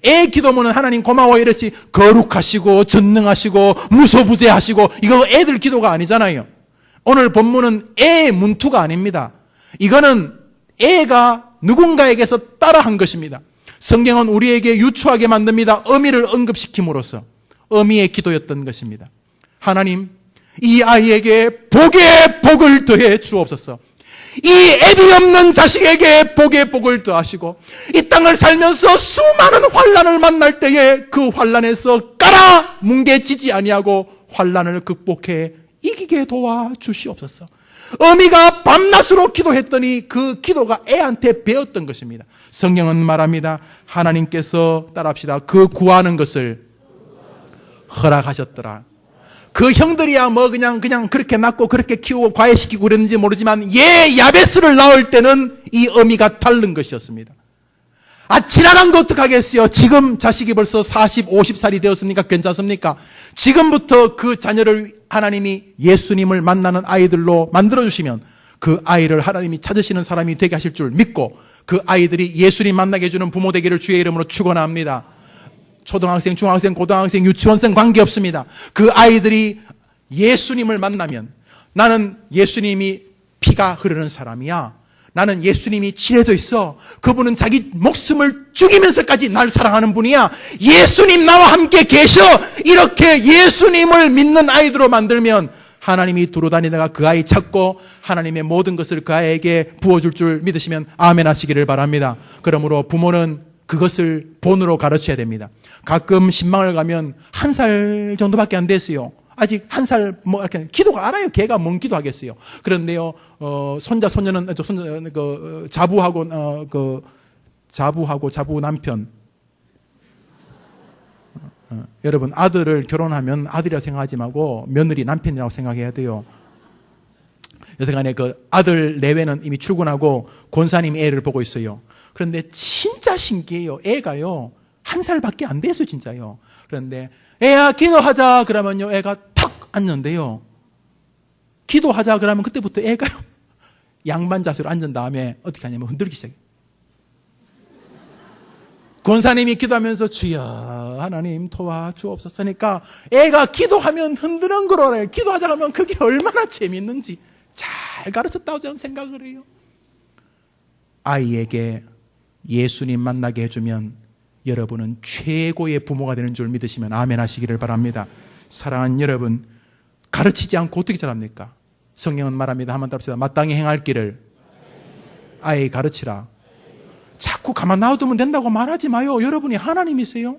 애 기도문은 하나님 고마워요 이렇지 거룩하시고 전능하시고 무소부재하시고 이거 애들 기도가 아니잖아요. 오늘 본문은 애 문투가 아닙니다. 이거는 애가 누군가에게서 따라한 것입니다. 성경은 우리에게 유추하게 만듭니다. 어미를 언급시킴으로써 어미의 기도였던 것입니다. 하나님, 이 아이에게 복의 복을 더해 주옵소서. 이 애비 없는 자식에게 복의 복을 더하시고 이 땅을 살면서 수많은 환난을 만날 때에 그 환난에서 깔아 뭉개지지 아니하고 환난을 극복해 이기게 도와주시옵소서. 어미가 밤낮으로 기도했더니 그 기도가 애한테 배었던 것입니다. 성경은 말합니다. 하나님께서 따라합시다. 그 구하는 것을 허락하셨더라. 그 형들이야 뭐 그냥 그렇게 낳고 그렇게 키우고 과외시키고 그랬는지 모르지만 야베스를 낳을 때는 이 의미가 다른 것이었습니다. 지나간 거 어떡하겠어요? 지금 자식이 벌써 40, 50살이 되었으니까 괜찮습니까? 지금부터 그 자녀를 하나님이 예수님을 만나는 아이들로 만들어주시면 그 아이를 하나님이 찾으시는 사람이 되게 하실 줄 믿고 그 아이들이 예수님 만나게 해주는 부모 되기를 주의 이름으로 축원합니다. 초등학생, 중학생, 고등학생, 유치원생 관계없습니다. 그 아이들이 예수님을 만나면 나는 예수님이 피가 흐르는 사람이야. 나는 예수님이 친해져 있어. 그분은 자기 목숨을 죽이면서까지 날 사랑하는 분이야. 예수님 나와 함께 계셔. 이렇게 예수님을 믿는 아이들로 만들면 하나님이 두루 다니다가 그 아이 찾고 하나님의 모든 것을 그 아이에게 부어줄 줄 믿으시면 아멘 하시기를 바랍니다. 그러므로 부모는 그것을 본으로 가르쳐야 됩니다. 가끔 신방을 가면 1살 정도밖에 안 됐어요. 아직 1살 뭐 이렇게 기도가 알아요. 걔가 뭔 기도하겠어요. 그런데요, 손자 손녀는 자부하고 자부 남편. 여러분 아들을 결혼하면 아들이라 생각하지 말고 며느리 남편이라고 생각해야 돼요. 여튼간에 그 아들 내외는 이미 출근하고 권사님이 애를 보고 있어요. 그런데 진짜 신기해요. 애가요 1살밖에 안 됐어요, 진짜요. 그런데 애야 기도하자 그러면요 애가 탁 앉는데요. 기도하자 그러면 그때부터 애가요 양반 자세로 앉은 다음에 어떻게 하냐면 흔들기 시작해요. 권사님이 기도하면서 주여 하나님 도와주옵소서니까 애가 기도하면 흔드는 걸 알아요. 기도하자 하면 그게 얼마나 재밌는지 잘 가르쳤다고 저는 생각을 해요. 아이에게 예수님 만나게 해주면 여러분은 최고의 부모가 되는 줄 믿으시면 아멘 하시기를 바랍니다. 사랑하는 여러분, 가르치지 않고 어떻게 잘합니까? 성경은 말합니다. 한번 답시다. 마땅히 행할 길을 아이 가르치라. 자꾸 가만 놔두면 된다고 말하지 마요. 여러분이 하나님이세요.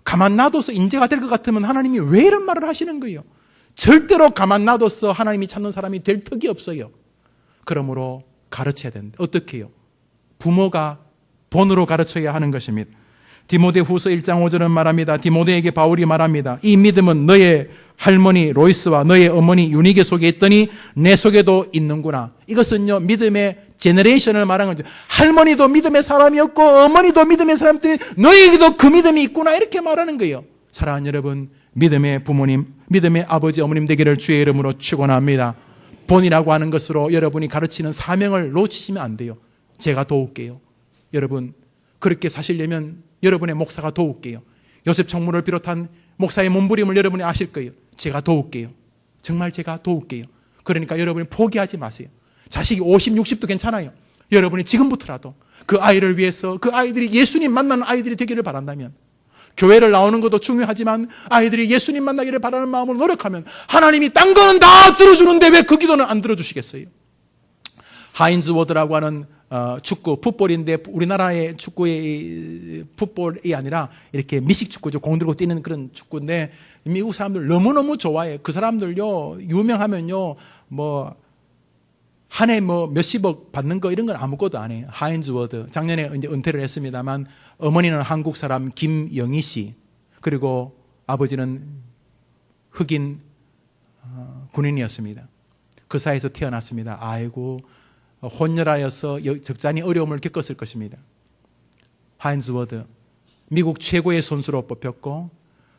가만 놔둬서 인재가 될 것 같으면 하나님이 왜 이런 말을 하시는 거예요? 절대로 가만 놔둬서 하나님이 찾는 사람이 될 턱이 없어요. 그러므로 가르쳐야 된다. 어떻게 해요? 부모가 본으로 가르쳐야 하는 것입니다. 디모데후서 1장 5절은 말합니다. 디모데에게 바울이 말합니다. 이 믿음은 너의 할머니 로이스와 너의 어머니 유니게 속에 있더니 내 속에도 있는구나. 이것은요 믿음의 제너레이션을 말하는 거죠. 할머니도 믿음의 사람이었고 어머니도 믿음의 사람들이 너에게도 그 믿음이 있구나 이렇게 말하는 거예요. 사랑하는 여러분, 믿음의 부모님, 믿음의 아버지 어머님 되기를 주의 이름으로 축원합니다. 본이라고 하는 것으로 여러분이 가르치는 사명을 놓치시면 안 돼요. 제가 도울게요. 여러분 그렇게 사시려면 여러분의 목사가 도울게요. 요셉 총무를 비롯한 목사의 몸부림을 여러분이 아실 거예요. 제가 도울게요. 정말 제가 도울게요. 그러니까 여러분이 포기하지 마세요. 자식이 50, 60도 괜찮아요. 여러분이 지금부터라도 그 아이를 위해서 그 아이들이 예수님 만나는 아이들이 되기를 바란다면 교회를 나오는 것도 중요하지만 아이들이 예수님 만나기를 바라는 마음으로 노력하면 하나님이 딴 거는 다 들어주는데 왜 그 기도는 안 들어주시겠어요? 하인즈 워드라고 하는 축구, 풋볼인데 우리나라의 축구의 풋볼이 아니라 이렇게 미식 축구죠. 공 들고 뛰는 그런 축구인데 미국 사람들 너무너무 좋아해요. 그 사람들요, 유명하면요, 뭐, 한 해 뭐 몇십억 받는 거 이런 건 아무것도 안 해요. 하인즈 워드. 작년에 이제 은퇴를 했습니다만 어머니는 한국 사람 김영희 씨, 그리고 아버지는 흑인 군인이었습니다. 그 사이에서 태어났습니다. 아이고, 혼혈하여서 적잖이 어려움을 겪었을 것입니다. 하인즈 워드, 미국 최고의 선수로 뽑혔고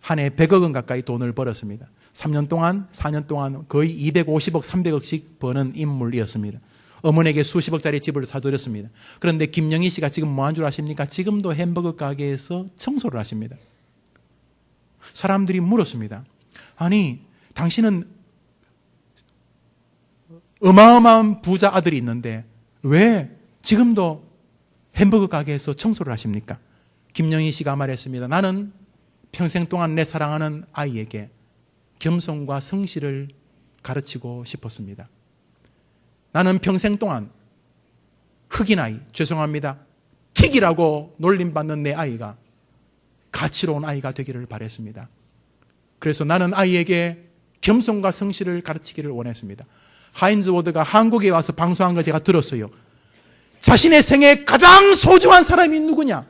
한 해 100억 원 가까이 돈을 벌었습니다. 4년 동안 거의 250억, 300억씩 버는 인물이었습니다. 어머니에게 수십억짜리 집을 사드렸습니다. 그런데 김영희 씨가 지금 뭐 한 줄 아십니까? 지금도 햄버거 가게에서 청소를 하십니다. 사람들이 물었습니다. 아니, 당신은 어마어마한 부자 아들이 있는데 왜 지금도 햄버거 가게에서 청소를 하십니까? 김영희 씨가 말했습니다. 나는 평생 동안 내 사랑하는 아이에게 겸손과 성실을 가르치고 싶었습니다. 나는 평생 동안 흑인 아이, 죄송합니다, 틱이라고 놀림받는 내 아이가 가치로운 아이가 되기를 바랬습니다. 그래서 나는 아이에게 겸손과 성실을 가르치기를 원했습니다. 하인즈 워드가 한국에 와서 방송한 거 제가 들었어요. 자신의 생에 가장 소중한 사람이 누구냐?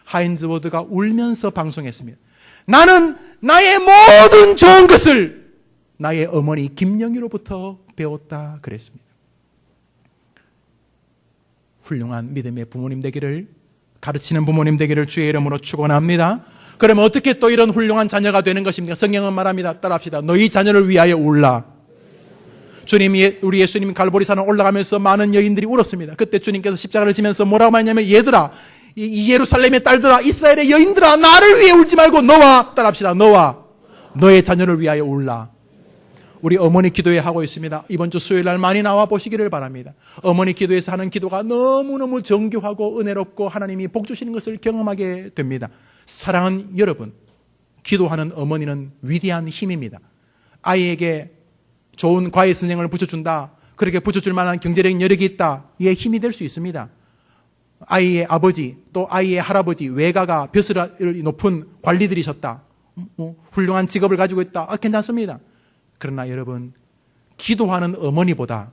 하인즈 워드가 울면서 방송했습니다. 나는 나의 모든 좋은 것을 나의 어머니 김영희로부터 배웠다 그랬습니다. 훌륭한 믿음의 부모님 되기를, 가르치는 부모님 되기를 주의 이름으로 축원합니다. 그러면 어떻게 또 이런 훌륭한 자녀가 되는 것입니까? 성경은 말합니다. 따라합시다. 너희 자녀를 위하여 울라. 주님이, 우리 예수님이 갈보리산을 올라가면서 많은 여인들이 울었습니다. 그때 주님께서 십자가를 지면서 뭐라고 했냐면, 얘들아, 이 예루살렘의 딸들아, 이스라엘의 여인들아, 나를 위해 울지 말고 너와, 따라합시다. 너와 너의 자녀를 위하여 울라. 우리 어머니 기도회 하고 있습니다. 이번 주 수요일 날 많이 나와 보시기를 바랍니다. 어머니 기도에서 하는 기도가 너무너무 정교하고 은혜롭고 하나님이 복 주시는 것을 경험하게 됩니다. 사랑하는 여러분, 기도하는 어머니는 위대한 힘입니다. 아이에게 좋은 과외 선생을 붙여준다, 그렇게 붙여줄 만한 경제적인 여력이 있다, 이에 힘이 될 수 있습니다. 아이의 아버지 또 아이의 할아버지, 외가가 벼슬이 높은 관리들이셨다, 훌륭한 직업을 가지고 있다, 괜찮습니다. 그러나 여러분, 기도하는 어머니보다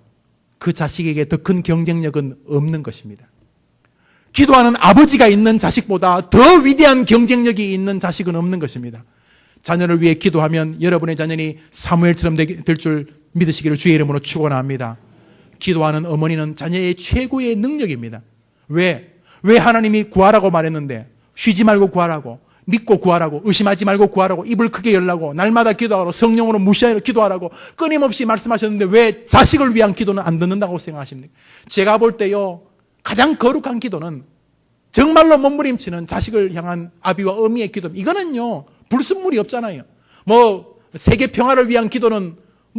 그 자식에게 더 큰 경쟁력은 없는 것입니다. 기도하는 아버지가 있는 자식보다 더 위대한 경쟁력이 있는 자식은 없는 것입니다. 자녀를 위해 기도하면 여러분의 자녀이 사무엘처럼 될 줄 믿으시기를 주의 이름으로 축원합니다. 기도하는 어머니는 자녀의 최고의 능력입니다. 왜 하나님이 구하라고 말했는데 쉬지 말고 구하라고, 믿고 구하라고, 의심하지 말고 구하라고, 입을 크게 열라고, 날마다 기도하라고, 성령으로 무시하라고 기도하라고 끊임없이 말씀하셨는데 왜 자식을 위한 기도는 안 듣는다고 생각하십니까? 제가 볼 때요, 가장 거룩한 기도는 정말로 몸부림치는 자식을 향한 아비와 어미의 기도. 이거는요, 불순물이 없잖아요. 세계 평화를 위한 기도는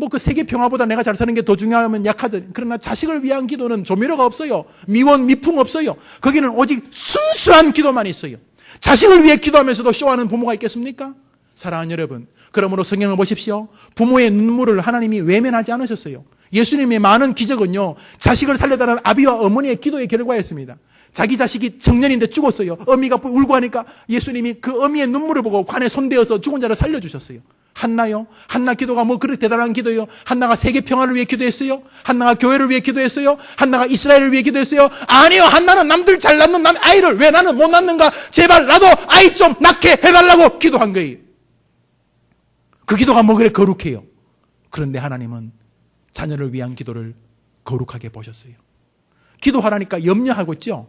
그 세계 평화보다 내가 잘 사는 게 더 중요하면 약하든, 그러나 자식을 위한 기도는 조미료가 없어요. 미원, 미풍 없어요. 거기는 오직 순수한 기도만 있어요. 자식을 위해 기도하면서도 쇼하는 부모가 있겠습니까? 사랑하는 여러분, 그러므로 성경을 보십시오. 부모의 눈물을 하나님이 외면하지 않으셨어요. 예수님의 많은 기적은요, 자식을 살려달라는 아비와 어머니의 기도의 결과였습니다. 자기 자식이 청년인데 죽었어요. 어미가 울고 하니까 예수님이 그 어미의 눈물을 보고 관에 손대어서 죽은 자를 살려주셨어요. 한나요? 한나 기도가 그렇게 대단한 기도예요? 한나가 세계 평화를 위해 기도했어요? 한나가 교회를 위해 기도했어요? 한나가 이스라엘을 위해 기도했어요? 아니요. 한나는 남들 잘 낳는 아이를 왜 나는 못 낳는가? 제발 나도 아이 좀 낳게 해달라고 기도한 거예요. 그 기도가 그래 거룩해요. 그런데 하나님은 자녀를 위한 기도를 거룩하게 보셨어요. 기도하라니까 염려하고 있죠?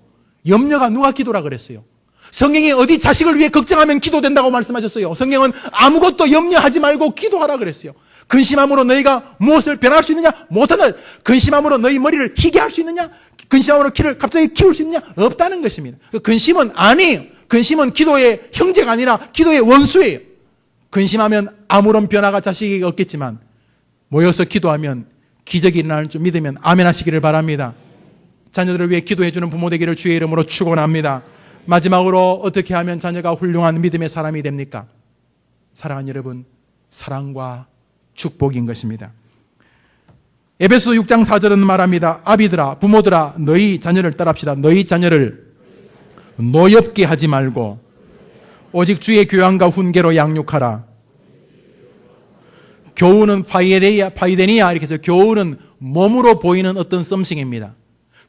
염려가 누가 기도라 그랬어요? 성경이 어디 자식을 위해 걱정하면 기도된다고 말씀하셨어요? 성경은 아무것도 염려하지 말고 기도하라 그랬어요. 근심함으로 너희가 무엇을 변할 수 있느냐? 못한다. 근심함으로 너희 머리를 희게 할 수 있느냐? 근심함으로 키를 갑자기 키울 수 있느냐? 없다는 것입니다. 근심은 아니에요. 근심은 기도의 형제가 아니라 기도의 원수예요. 근심하면 아무런 변화가 자식에게 없겠지만 모여서 기도하면 기적이 일어날 줄 믿으면 아멘 하시기를 바랍니다. 자녀들을 위해 기도해주는 부모 되기를 주의 이름으로 축원합니다. 마지막으로 어떻게 하면 자녀가 훌륭한 믿음의 사람이 됩니까? 사랑하는 여러분, 사랑과 축복인 것입니다. 에베소 6장 4절은 말합니다. 아비들아, 부모들아, 너희 자녀를 따릅시다. 너희 자녀를 노엽게 하지 말고 오직 주의 교양과 훈계로 양육하라. 교훈은 파이데니아 이렇게 해서 교훈은 몸으로 보이는 어떤 썸씽입니다.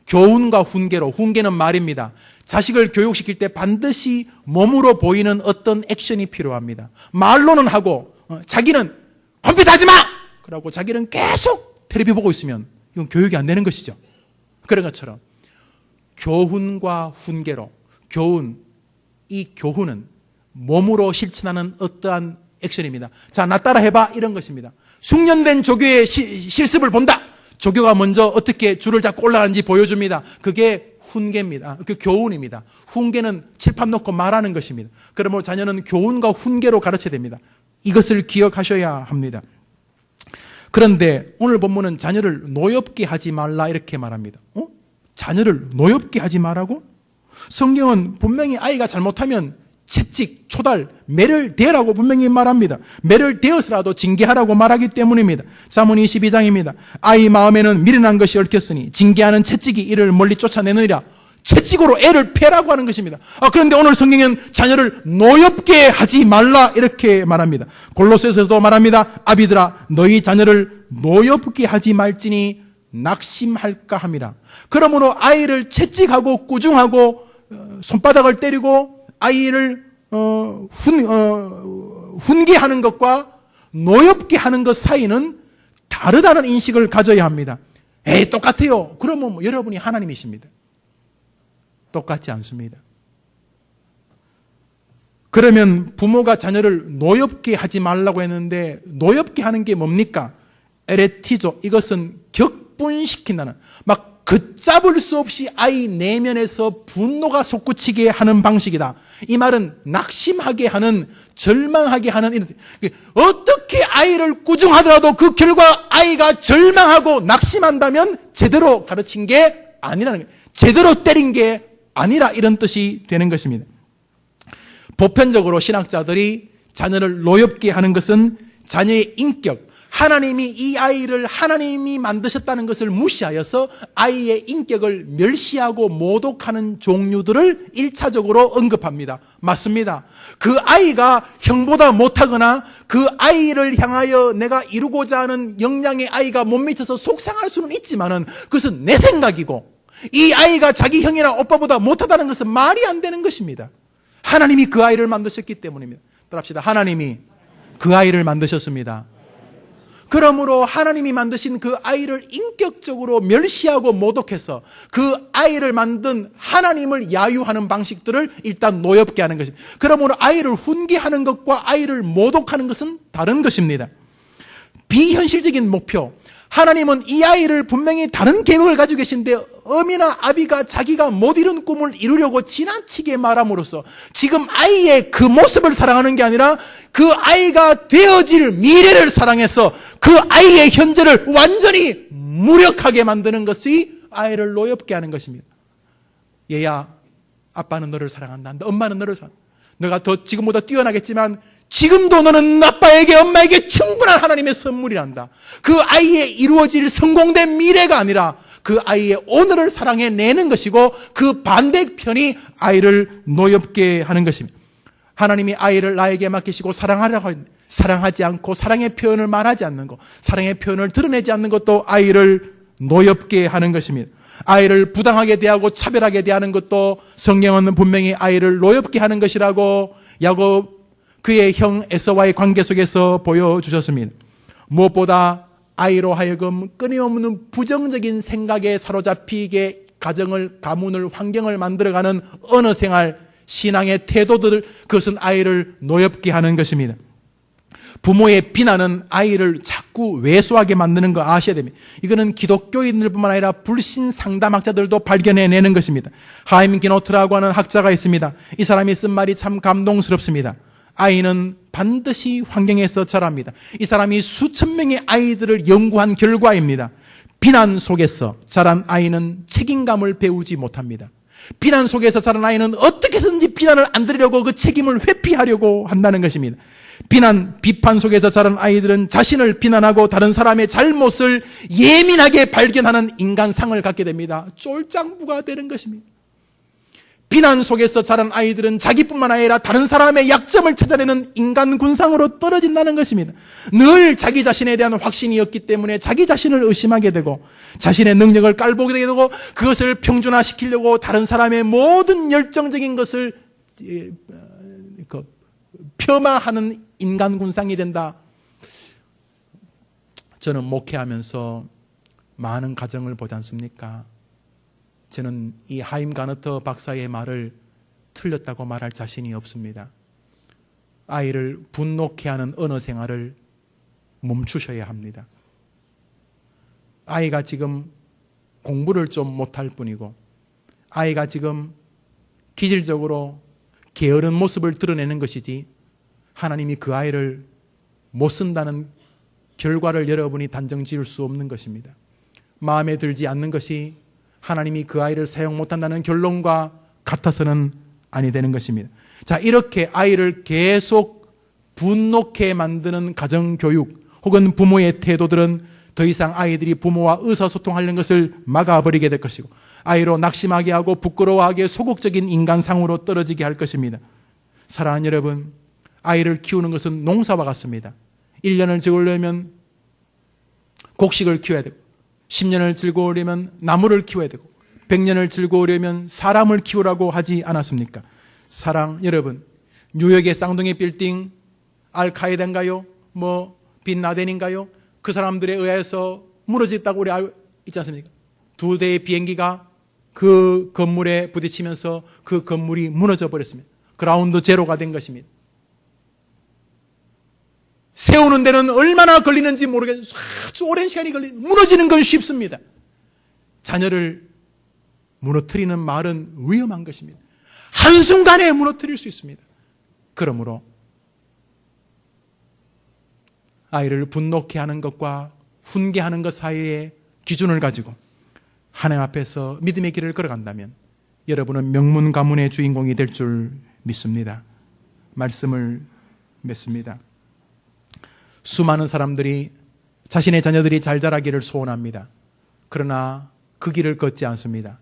교훈과 훈계로, 훈계는 말입니다. 자식을 교육시킬 때 반드시 몸으로 보이는 어떤 액션이 필요합니다. 말로는 하고 자기는 컴퓨터 하지 마! 그러고 자기는 계속 텔레비 보고 있으면 이건 교육이 안 되는 것이죠. 그런 것처럼 교훈과 훈계로, 이 교훈은 몸으로 실천하는 어떠한 액션입니다. 자, 나 따라 해봐, 이런 것입니다. 숙련된 조교의 실습을 본다. 조교가 먼저 어떻게 줄을 잡고 올라가는지 보여줍니다. 그게 훈계입니다. 그 교훈입니다. 훈계는 칠판 놓고 말하는 것입니다. 그러므로 자녀는 교훈과 훈계로 가르쳐야 됩니다. 이것을 기억하셔야 합니다. 그런데 오늘 본문은 자녀를 노엽게 하지 말라 이렇게 말합니다. 자녀를 노엽게 하지 말라고? 성경은 분명히 아이가 잘못하면 채찍, 초달, 매를 대라고 분명히 말합니다. 매를 대어서라도 징계하라고 말하기 때문입니다. 잠언 22장입니다. 아이 마음에는 미련한 것이 얽혔으니 징계하는 채찍이 이를 멀리 쫓아내느니라. 채찍으로 애를 패라고 하는 것입니다. 그런데 오늘 성경은 자녀를 노엽게 하지 말라 이렇게 말합니다. 골로새서도 말합니다. 아비들아, 너희 자녀를 노엽게 하지 말지니 낙심할까 함이라. 그러므로 아이를 채찍하고 꾸중하고 손바닥을 때리고 아이를 훈계하는 것과 노엽게 하는 것 사이는 다르다는 인식을 가져야 합니다. 에이, 똑같아요. 그러면 여러분이 하나님이십니다. 똑같지 않습니다. 그러면 부모가 자녀를 노엽게 하지 말라고 했는데 노엽게 하는 게 뭡니까? 에레티조, 이것은 격분시킨다는, 막 걷잡을 수 없이 아이 내면에서 분노가 솟구치게 하는 방식이다. 이 말은 낙심하게 하는, 절망하게 하는, 어떻게 아이를 꾸중하더라도 그 결과 아이가 절망하고 낙심한다면 제대로 가르친 게 아니라는 거예요. 제대로 때린 게 아니라 이런 뜻이 되는 것입니다. 보편적으로 신학자들이 자녀를 노엽게 하는 것은 자녀의 인격, 하나님이 이 아이를 하나님이 만드셨다는 것을 무시하여서 아이의 인격을 멸시하고 모독하는 종류들을 1차적으로 언급합니다. 맞습니다. 그 아이가 형보다 못하거나 그 아이를 향하여 내가 이루고자 하는 역량의 아이가 못 미쳐서 속상할 수는 있지만은 그것은 내 생각이고, 이 아이가 자기 형이나 오빠보다 못하다는 것은 말이 안 되는 것입니다. 하나님이 그 아이를 만드셨기 때문입니다. 따라합시다. 하나님이 그 아이를 만드셨습니다. 그러므로 하나님이 만드신 그 아이를 인격적으로 멸시하고 모독해서 그 아이를 만든 하나님을 야유하는 방식들을 일단 노엽게 하는 것입니다. 그러므로 아이를 훈계하는 것과 아이를 모독하는 것은 다른 것입니다. 비현실적인 목표, 하나님은 이 아이를 분명히 다른 계획을 가지고 계신데 어미나 아비가 자기가 못 이룬 꿈을 이루려고 지나치게 말함으로써 지금 아이의 그 모습을 사랑하는 게 아니라 그 아이가 되어질 미래를 사랑해서 그 아이의 현재를 완전히 무력하게 만드는 것이 아이를 노엽게 하는 것입니다. 얘야, 아빠는 너를 사랑한다. 엄마는 너를 사랑한다. 너가 더 지금보다 뛰어나겠지만 지금도 너는 아빠에게 엄마에게 충분한 하나님의 선물이란다. 그 아이의 이루어질 성공된 미래가 아니라 그 아이의 오늘을 사랑해내는 것이고, 그 반대편이 아이를 노엽게 하는 것입니다. 하나님이 아이를 나에게 맡기시고 사랑하라고 사랑하지 않고 사랑의 표현을 말하지 않는 것, 사랑의 표현을 드러내지 않는 것도 아이를 노엽게 하는 것입니다. 아이를 부당하게 대하고 차별하게 대하는 것도 성경은 분명히 아이를 노엽게 하는 것이라고 야곱 그의 형 에서와의 관계 속에서 보여주셨습니다. 무엇보다 아이로 하여금 끊임없는 부정적인 생각에 사로잡히게 가정을, 가문을, 환경을 만들어가는 언어 생활, 신앙의 태도들, 그것은 아이를 노엽게 하는 것입니다. 부모의 비난은 아이를 자꾸 왜소하게 만드는 거 아셔야 됩니다. 이거는 기독교인들뿐만 아니라 불신 상담학자들도 발견해내는 것입니다. 하임 기노트라고 하는 학자가 있습니다. 이 사람이 쓴 말이 참 감동스럽습니다. 아이는 반드시 환경에서 자랍니다. 이 사람이 수천 명의 아이들을 연구한 결과입니다. 비난 속에서 자란 아이는 책임감을 배우지 못합니다. 비난 속에서 자란 아이는 어떻게 해서든지 비난을 안 들으려고 그 책임을 회피하려고 한다는 것입니다. 비판 속에서 자란 아이들은 자신을 비난하고 다른 사람의 잘못을 예민하게 발견하는 인간상을 갖게 됩니다. 쫄짱부가 되는 것입니다. 비난 속에서 자란 아이들은 자기뿐만 아니라 다른 사람의 약점을 찾아내는 인간 군상으로 떨어진다는 것입니다. 늘 자기 자신에 대한 확신이 없기 때문에 자기 자신을 의심하게 되고 자신의 능력을 깔보게 되고 그것을 평준화시키려고 다른 사람의 모든 열정적인 것을 폄하하는 인간 군상이 된다. 저는 목회하면서 많은 가정을 보지 않습니까? 저는 이 하임 가너터 박사의 말을 틀렸다고 말할 자신이 없습니다. 아이를 분노케 하는 언어 생활을 멈추셔야 합니다. 아이가 지금 공부를 좀 못할 뿐이고 아이가 지금 기질적으로 게으른 모습을 드러내는 것이지 하나님이 그 아이를 못 쓴다는 결과를 여러분이 단정 지을 수 없는 것입니다. 마음에 들지 않는 것이 하나님이 그 아이를 사용 못한다는 결론과 같아서는 아니 되는 것입니다. 자, 이렇게 아이를 계속 분노케 만드는 가정교육 혹은 부모의 태도들은 더 이상 아이들이 부모와 의사소통하려는 것을 막아버리게 될 것이고 아이로 낙심하게 하고 부끄러워하게 소극적인 인간상으로 떨어지게 할 것입니다. 사랑하는 여러분, 아이를 키우는 것은 농사와 같습니다. 1년을 즐거우려면 곡식을 키워야 되고 10년을 즐거우려면 나무를 키워야 되고 100년을 즐거우려면 사람을 키우라고 하지 않았습니까? 사랑 여러분, 뉴욕의 쌍둥이 빌딩 알카에다인가요? 빈라덴인가요? 그 사람들에 의해서 무너졌다고 우리 알고 있지 않습니까? 2대의 비행기가 그 건물에 부딪히면서 그 건물이 무너져 버렸습니다. 그라운드 제로가 된 것입니다. 세우는 데는 얼마나 걸리는지 모르겠어요. 아주 오랜 시간이 무너지는 건 쉽습니다. 자녀를 무너뜨리는 말은 위험한 것입니다. 한순간에 무너뜨릴 수 있습니다. 그러므로 아이를 분노케 하는 것과 훈계하는 것 사이에 기준을 가지고 하나님 앞에서 믿음의 길을 걸어간다면 여러분은 명문 가문의 주인공이 될 줄 믿습니다. 말씀을 맺습니다. 수많은 사람들이 자신의 자녀들이 잘 자라기를 소원합니다. 그러나 그 길을 걷지 않습니다.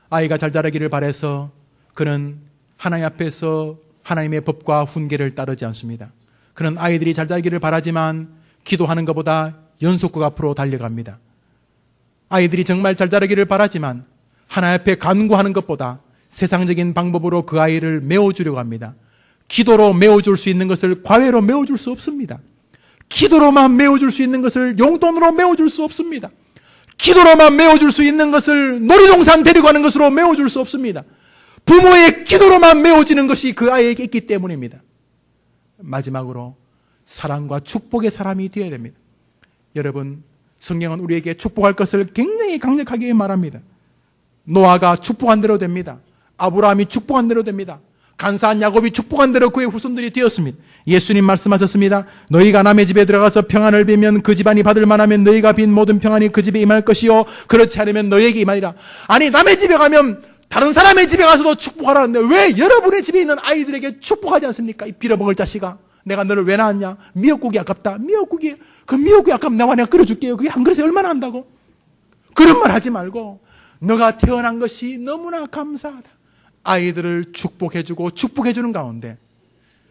아이가 잘 자라기를 바라서 그는 하나님 앞에서 하나님의 법과 훈계를 따르지 않습니다. 그는 아이들이 잘 자라기를 바라지만 기도하는 것보다 연속극 앞으로 달려갑니다. 아이들이 정말 잘 자라기를 바라지만 하나님 앞에 간구하는 것보다 세상적인 방법으로 그 아이를 메워주려고 합니다. 기도로 메워줄 수 있는 것을 과외로 메워줄 수 없습니다. 기도로만 메워줄 수 있는 것을 용돈으로 메워줄 수 없습니다. 기도로만 메워줄 수 있는 것을 놀이동산 데리고 가는 것으로 메워줄 수 없습니다. 부모의 기도로만 메워지는 것이 그 아이에게 있기 때문입니다. 마지막으로 사랑과 축복의 사람이 되어야 됩니다. 여러분, 성경은 우리에게 축복할 것을 굉장히 강력하게 말합니다. 노아가 축복한 대로 됩니다. 아브라함이 축복한 대로 됩니다. 간사한 야곱이 축복한 대로 그의 후손들이 되었습니다. 예수님 말씀하셨습니다. 너희가 남의 집에 들어가서 평안을 빌면 그 집안이 받을 만하면 너희가 빈 모든 평안이 그 집에 임할 것이요 그렇지 않으면 너희에게 임하리라. 아니, 남의 집에 가면 다른 사람의 집에 가서도 축복하라는데 왜 여러분의 집에 있는 아이들에게 축복하지 않습니까? 이 빌어먹을 자식아, 내가 너를 왜 낳았냐? 미역국이 아깝다. 미역국이 아깝면 내가 끓여줄게요. 그게 한 그릇에 얼마나 한다고? 그런 말 하지 말고 너가 태어난 것이 너무나 감사하다. 아이들을 축복해주고 축복해주는 가운데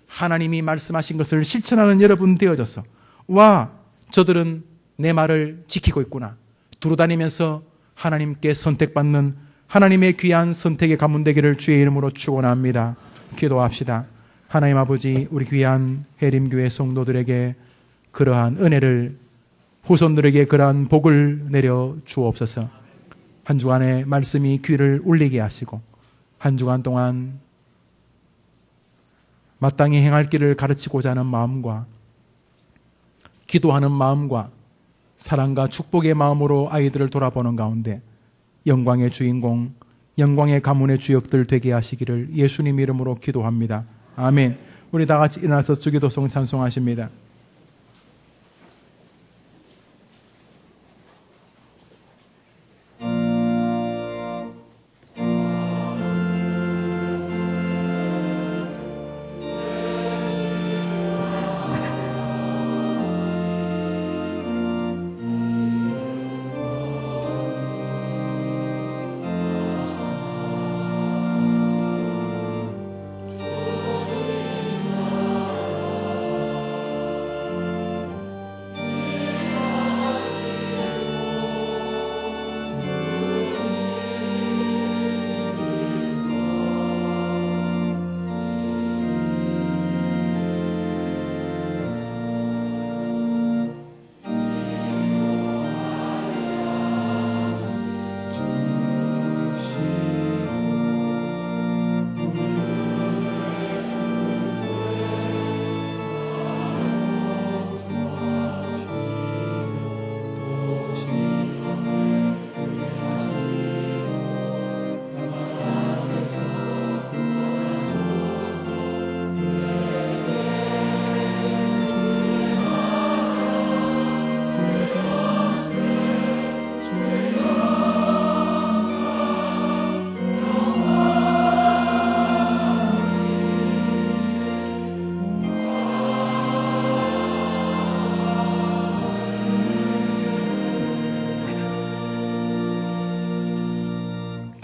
하나님이 말씀하신 것을 실천하는 여러분 되어져서 와, 저들은 내 말을 지키고 있구나. 두루다니면서 하나님께 선택받는 하나님의 귀한 선택의 가문 되기를 주의 이름으로 축원합니다. 기도합시다. 하나님 아버지, 우리 귀한 해림교회 성도들에게 그러한 은혜를, 후손들에게 그러한 복을 내려 주옵소서. 한 주간의 말씀이 귀를 울리게 하시고 한 주간 동안 마땅히 행할 길을 가르치고자 하는 마음과 기도하는 마음과 사랑과 축복의 마음으로 아이들을 돌아보는 가운데 영광의 주인공, 영광의 가문의 주역들 되게 하시기를 예수님 이름으로 기도합니다. 아멘. 우리 다 같이 일어나서 주기도송 찬송하십니다.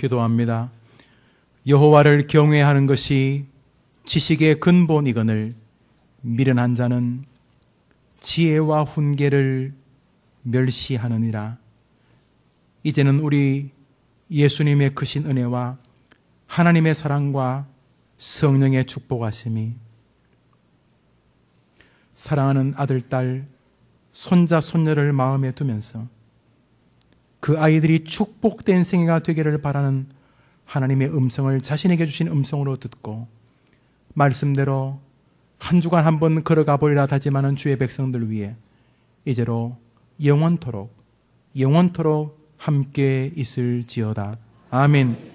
기도합니다. 여호와를 경외하는 것이 지식의 근본이거늘 미련한 자는 지혜와 훈계를 멸시하느니라. 이제는 우리 예수님의 크신 은혜와 하나님의 사랑과 성령의 축복하심이 사랑하는 아들, 딸, 손자, 손녀를 마음에 두면서 그 아이들이 축복된 생애가 되기를 바라는 하나님의 음성을 자신에게 주신 음성으로 듣고 말씀대로 한 주간 한번 걸어가 보리라 다짐하는 주의 백성들 위해 이제로 영원토록 함께 있을지어다. 아멘.